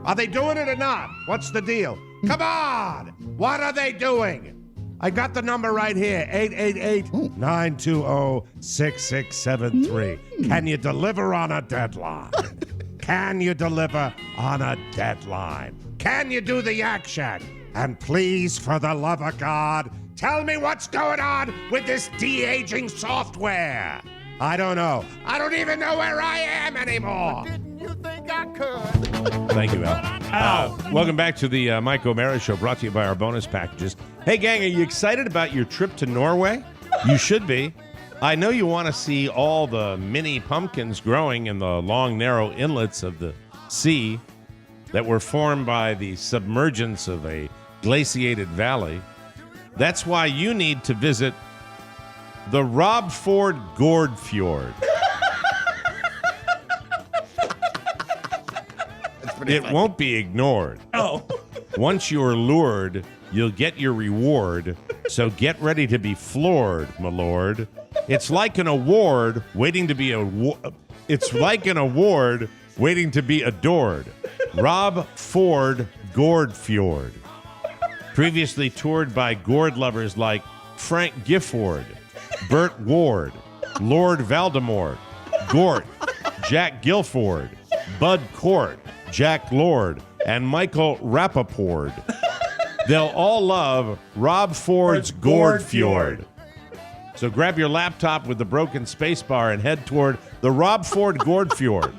Speaker 2: Are they doing it or not? What's the deal? Come on! What are they doing? I got the number right here, 888-920-6673. Can you deliver on a deadline? Can you deliver on a deadline? Can you do the yak shack? And please, for the love of God, tell me what's going on with this de-aging software. I don't know. I don't even know where I am anymore.
Speaker 13: Didn't you think I could?
Speaker 2: Thank you, Al. Welcome back to the Mike O'Mara Show, brought to you by our bonus packages. Hey, gang, are you excited about your trip to Norway? You should be. I know you want to see all the mini pumpkins growing in the long, narrow inlets of the sea that were formed by the submergence of a glaciated valley. That's why you need to visit the Rob Ford Gourd Fjord. It won't be ignored.
Speaker 3: Oh.
Speaker 2: Once you're lured, you'll get your reward. So get ready to be floored, my lord. It's like an award waiting to be waiting to be adored. Rob Ford Gourd Fjord. Previously toured by gourd lovers like Frank Gifford, Burt Ward, Lord Voldemort, Gort, Jack Guilford, Bud Cort, Jack Lord, and Michael Rappaport. They'll all love Rob Ford's Gourd Fjord. So grab your laptop with the broken spacebar and head toward the Rob Ford Gourd Fjord.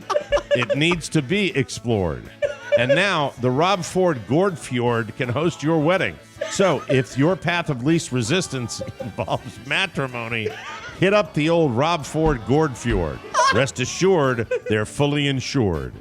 Speaker 2: It needs to be explored. And now, the Rob Ford Gourd Fjord can host your wedding. So, if your path of least resistance involves matrimony, hit up the old Rob Ford Gourd Fjord. Rest assured, they're fully insured.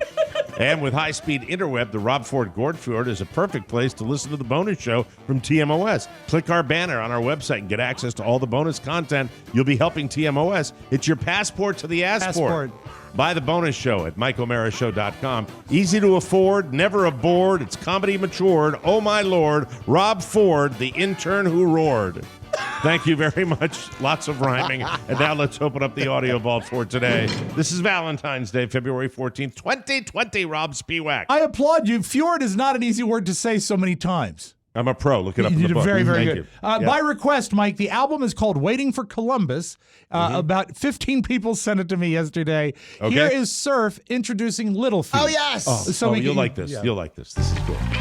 Speaker 2: And with high-speed interweb, the Rob Ford Gourd Fjord is a perfect place to listen to the bonus show from TMOS. Click our banner on our website and get access to all the bonus content. You'll be helping TMOS. It's your passport to the passport. Buy the bonus show at MikeO'MaraShow.com. Easy to afford, never aboard. It's comedy matured. Oh, my Lord. Rob Ford, the intern who roared. Thank you very much. Lots of rhyming. And now let's open up the audio vault for today. This is Valentine's Day, February 14th, 2020. Rob Spiewak.
Speaker 3: I applaud you. Fjord is not an easy word to say so many times.
Speaker 2: I'm a pro. Look it up in the
Speaker 3: You did
Speaker 2: book.
Speaker 3: very, very
Speaker 2: Thank
Speaker 3: good.
Speaker 2: you.
Speaker 3: By request, Mike, the album is called Waiting for Columbus. About 15 people sent it to me yesterday.
Speaker 2: Okay.
Speaker 3: Here is Surf introducing Little Feat.
Speaker 4: Oh, yes.
Speaker 3: So we
Speaker 2: you'll
Speaker 3: can-
Speaker 2: like this.
Speaker 3: yeah.
Speaker 2: You'll like this. This is cool.
Speaker 14: Thank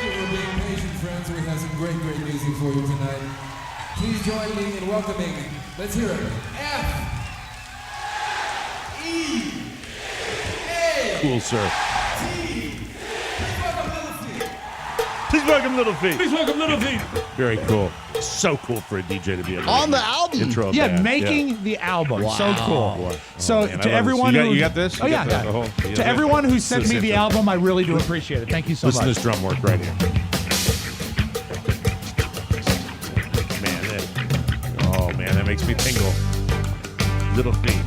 Speaker 14: you for being patient, friends. We have some great, great music for you tonight. Please join me in welcoming, let's hear it, F-E-A.
Speaker 2: Cool, sir.
Speaker 14: T.
Speaker 2: Please welcome Little Feat.
Speaker 3: Please welcome Little Feat.
Speaker 2: Very cool. So cool for a DJ to be able to
Speaker 4: On the album.
Speaker 2: intro a
Speaker 3: Yeah,
Speaker 2: band.
Speaker 3: making the album. So cool.
Speaker 2: Boy.
Speaker 3: So
Speaker 2: man, I
Speaker 3: to
Speaker 2: love
Speaker 3: everyone
Speaker 2: this.
Speaker 3: who
Speaker 2: you got this?
Speaker 3: Oh
Speaker 2: You
Speaker 3: yeah,
Speaker 2: got
Speaker 3: yeah.
Speaker 2: the whole-
Speaker 3: To everyone who sent me
Speaker 2: Listen
Speaker 3: the
Speaker 2: to-
Speaker 3: album, I really do appreciate it. Thank you so
Speaker 2: Listen to
Speaker 3: much.
Speaker 2: this drum work right here. Man, that makes me tingle. Little Feat.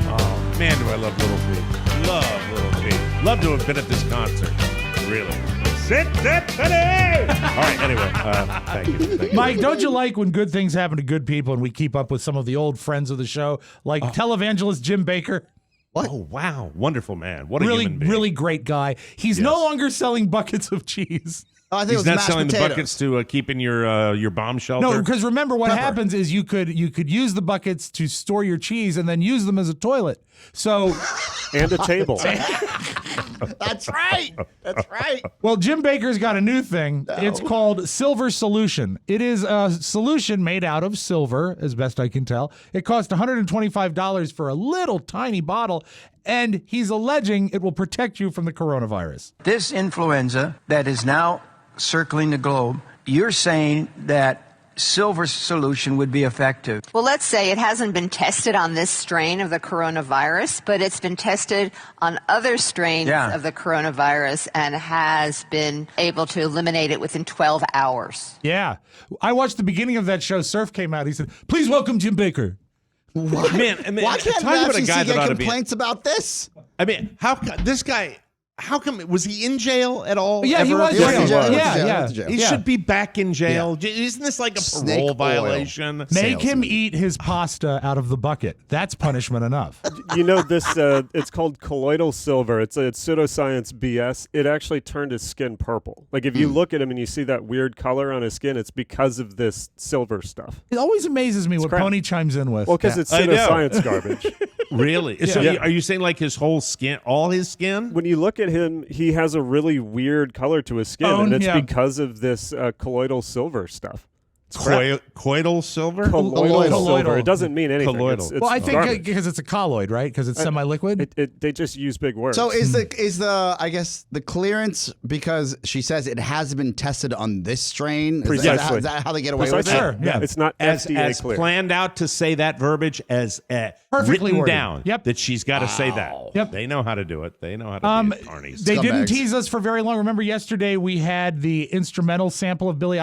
Speaker 2: Oh, man, do I love Little Feat. Love Little Feat. Love to have been at this concert. Really. Sit today! All right, anyway, thank you. Thank you.
Speaker 3: Mike, don't you like when good things happen to good people and we keep up with some of the old friends of the show, like televangelist Jim Baker?
Speaker 2: What? Oh, wow. Wonderful man. What a
Speaker 3: Really,
Speaker 2: human being.
Speaker 3: really great guy. He's no longer selling buckets of cheese.
Speaker 4: Oh, I think
Speaker 2: He's
Speaker 4: it was
Speaker 2: not
Speaker 4: mashed
Speaker 2: selling
Speaker 4: potatoes.
Speaker 2: the buckets to keep in your bomb shelter?
Speaker 3: No, because remember what
Speaker 4: Pepper.
Speaker 3: happens is you could use the buckets to store your cheese and then use them as a toilet. So
Speaker 15: and a table.
Speaker 4: That's right. That's right.
Speaker 3: Well, Jim Baker's got a new thing. It's called Silver Solution. It is a solution made out of silver, as best I can tell. It cost $125 for a little tiny bottle, and he's alleging it will protect you from the coronavirus.
Speaker 16: This influenza that is now circling the globe, you're saying that silver solution would be effective.
Speaker 17: Well, let's say it hasn't been tested on this strain of the coronavirus, but it's been tested on other strains of the coronavirus and has been able to eliminate it within 12 hours.
Speaker 3: Yeah. I watched the beginning of that show. Surf came out. He said, "Please welcome Jim Baker."
Speaker 2: Man,
Speaker 4: Why can't
Speaker 2: talk about a
Speaker 4: the
Speaker 2: guy
Speaker 4: FCC
Speaker 2: that ought
Speaker 4: get
Speaker 2: to be.
Speaker 4: complaints about this?
Speaker 2: I mean, this guy How come? Was he in jail at all?
Speaker 3: Yeah, he
Speaker 2: ever?
Speaker 3: was.
Speaker 4: He was in jail.
Speaker 3: Yeah.
Speaker 2: He should be back in jail. Isn't this like a
Speaker 4: Snake
Speaker 2: parole
Speaker 4: oil.
Speaker 2: violation?
Speaker 3: Make him eat his pasta out of the bucket. That's punishment enough.
Speaker 15: You know this? It's called colloidal silver. It's pseudoscience BS. It actually turned his skin purple. Like if you look at him and you see that weird color on his skin, it's because of this silver stuff.
Speaker 3: It always amazes me what
Speaker 15: crap.
Speaker 3: Pony chimes in with.
Speaker 15: Well, because it's pseudoscience garbage.
Speaker 2: Really? So are you saying like his whole skin, all his skin?
Speaker 15: When you look at him, he has a really weird color to his skin, and it's because of this colloidal silver stuff.
Speaker 2: Colloidal silver?
Speaker 15: Colloidal silver. It doesn't mean anything.
Speaker 2: Colloidal.
Speaker 15: It's
Speaker 3: Well, I think
Speaker 15: garbage.
Speaker 3: because it's a colloid, right? Because it's semi-liquid.
Speaker 15: They just use big words.
Speaker 4: So is the I guess the clearance because she says it has been tested on this strain? Is that how they get away with it?
Speaker 3: Sure. Yeah.
Speaker 15: It's not
Speaker 2: as
Speaker 15: FDA clear.
Speaker 2: planned out to say that verbiage as
Speaker 3: Perfectly
Speaker 2: written
Speaker 3: worded.
Speaker 2: down.
Speaker 3: Yep.
Speaker 2: That she's got to say that.
Speaker 3: Yep.
Speaker 2: They know how to do it. They know how to be carnies.
Speaker 3: They didn't
Speaker 4: Scumbags.
Speaker 3: tease us for very long. Remember yesterday we had the instrumental sample of William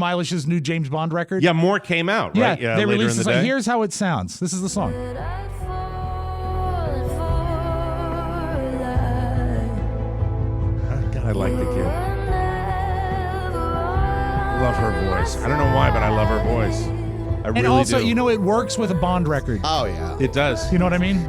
Speaker 3: Eilish's new James Bond record?
Speaker 2: Yeah, more came out,
Speaker 3: Yeah,
Speaker 2: right?
Speaker 3: they
Speaker 2: later
Speaker 3: released
Speaker 2: in
Speaker 3: this
Speaker 2: the
Speaker 3: song.
Speaker 2: day.
Speaker 3: Here's how it sounds. This is the song.
Speaker 2: God, I like the kid. Love her voice. I don't know why, but I love her voice. I really
Speaker 3: And also,
Speaker 2: do.
Speaker 3: you know, it works with a Bond record.
Speaker 4: Oh yeah.
Speaker 2: It does.
Speaker 3: You know what I mean?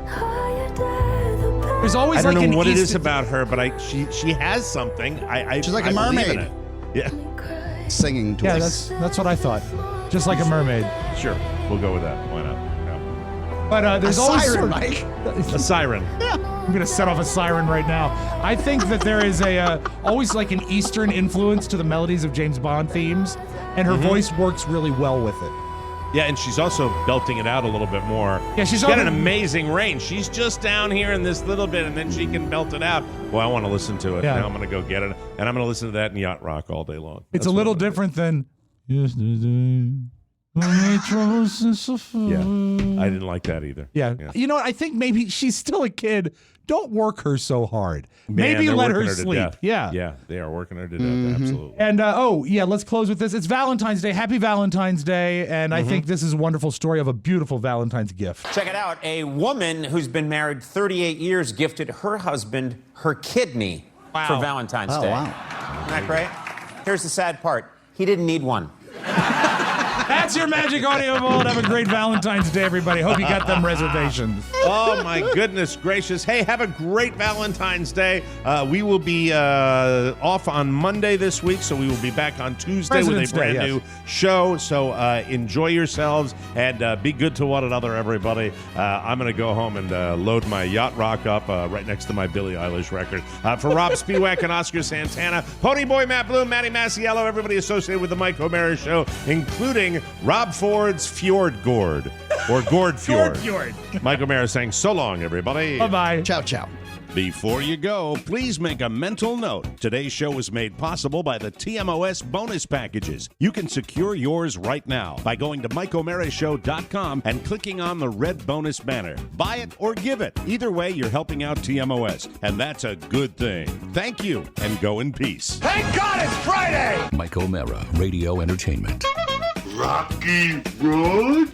Speaker 3: There's always
Speaker 2: I don't
Speaker 3: like
Speaker 2: know
Speaker 3: an
Speaker 2: what it is
Speaker 3: Easter-
Speaker 2: about her, but she has something.
Speaker 4: She's like a
Speaker 2: I believe in
Speaker 4: mermaid.
Speaker 2: it. Yeah,
Speaker 4: Singing to
Speaker 3: Yeah,
Speaker 4: us.
Speaker 3: that's what I thought. Just like a mermaid.
Speaker 2: sure. We'll go with that. Why not? Yeah.
Speaker 3: But there's
Speaker 4: A
Speaker 3: always
Speaker 4: siren,
Speaker 3: sort of-
Speaker 4: Mike.
Speaker 2: A siren.
Speaker 3: I'm going to set off a siren right now. I think that there is always like an Eastern influence to the melodies of James Bond themes, and her voice works really well with it.
Speaker 2: Yeah, and she's also belting it out a little bit more.
Speaker 3: Yeah, she's
Speaker 2: got an
Speaker 3: over-
Speaker 2: amazing range. She's just down here in this little bit, and then she can belt it out. Well, I want to listen to it.
Speaker 3: Yeah.
Speaker 2: Now I'm going to go get it, and I'm going to listen to that in yacht rock all day long.
Speaker 3: It's
Speaker 2: That's
Speaker 3: a
Speaker 2: what
Speaker 3: little
Speaker 2: I'm gonna
Speaker 3: different than yesterday. My troubles since the
Speaker 2: do. Yeah, I didn't like that either.
Speaker 3: Yeah. You know what? I think maybe she's still a kid. Don't work her so hard.
Speaker 2: Man,
Speaker 3: Maybe
Speaker 2: they're
Speaker 3: let
Speaker 2: working
Speaker 3: her
Speaker 2: to
Speaker 3: sleep.
Speaker 2: death.
Speaker 3: Yeah.
Speaker 2: Yeah, they are working her to death. Absolutely.
Speaker 3: And let's close with this. It's Valentine's Day. Happy Valentine's Day. And I think this is a wonderful story of a beautiful Valentine's gift.
Speaker 18: Check it out. A woman who's been married 38 years gifted her husband her kidney for Valentine's Day.
Speaker 4: Wow.
Speaker 18: Isn't that great? Here's the sad part. He didn't need one.
Speaker 3: That's your Magic Audio Vault. Have a great Valentine's Day, everybody. Hope you got them reservations.
Speaker 2: Oh, my goodness gracious. Hey, have a great Valentine's Day. We will be off on Monday this week, so we will be back on Tuesday
Speaker 3: President's
Speaker 2: with a
Speaker 3: Day,
Speaker 2: brand new show. So enjoy yourselves and be good to one another, everybody. I'm going to go home and load my yacht rock up right next to my Billie Eilish record. For Rob Spiewak and Oscar Santana, Ponyboy Matt Bloom, Matty Masiello, everybody associated with the Mike O'Mara Show, including Rob Ford's Fjord Gourd, or Gourd Fjord. Mike O'Mara saying so long, everybody.
Speaker 3: Bye-bye.
Speaker 4: Ciao, ciao.
Speaker 2: Before you go, please make a mental note. Today's show was made possible by the TMOS bonus packages. You can secure yours right now by going to MikeO'MaraShow.com and clicking on the red bonus banner. Buy it or give it. Either way, you're helping out TMOS, and that's a good thing. Thank you, and go in peace.
Speaker 13: Thank God it's Friday!
Speaker 1: Mike O'Mara, Radio Entertainment.
Speaker 13: Rocky Road?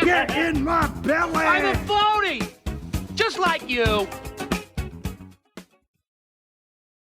Speaker 19: Get in my belly! I'm a phony! Just like you.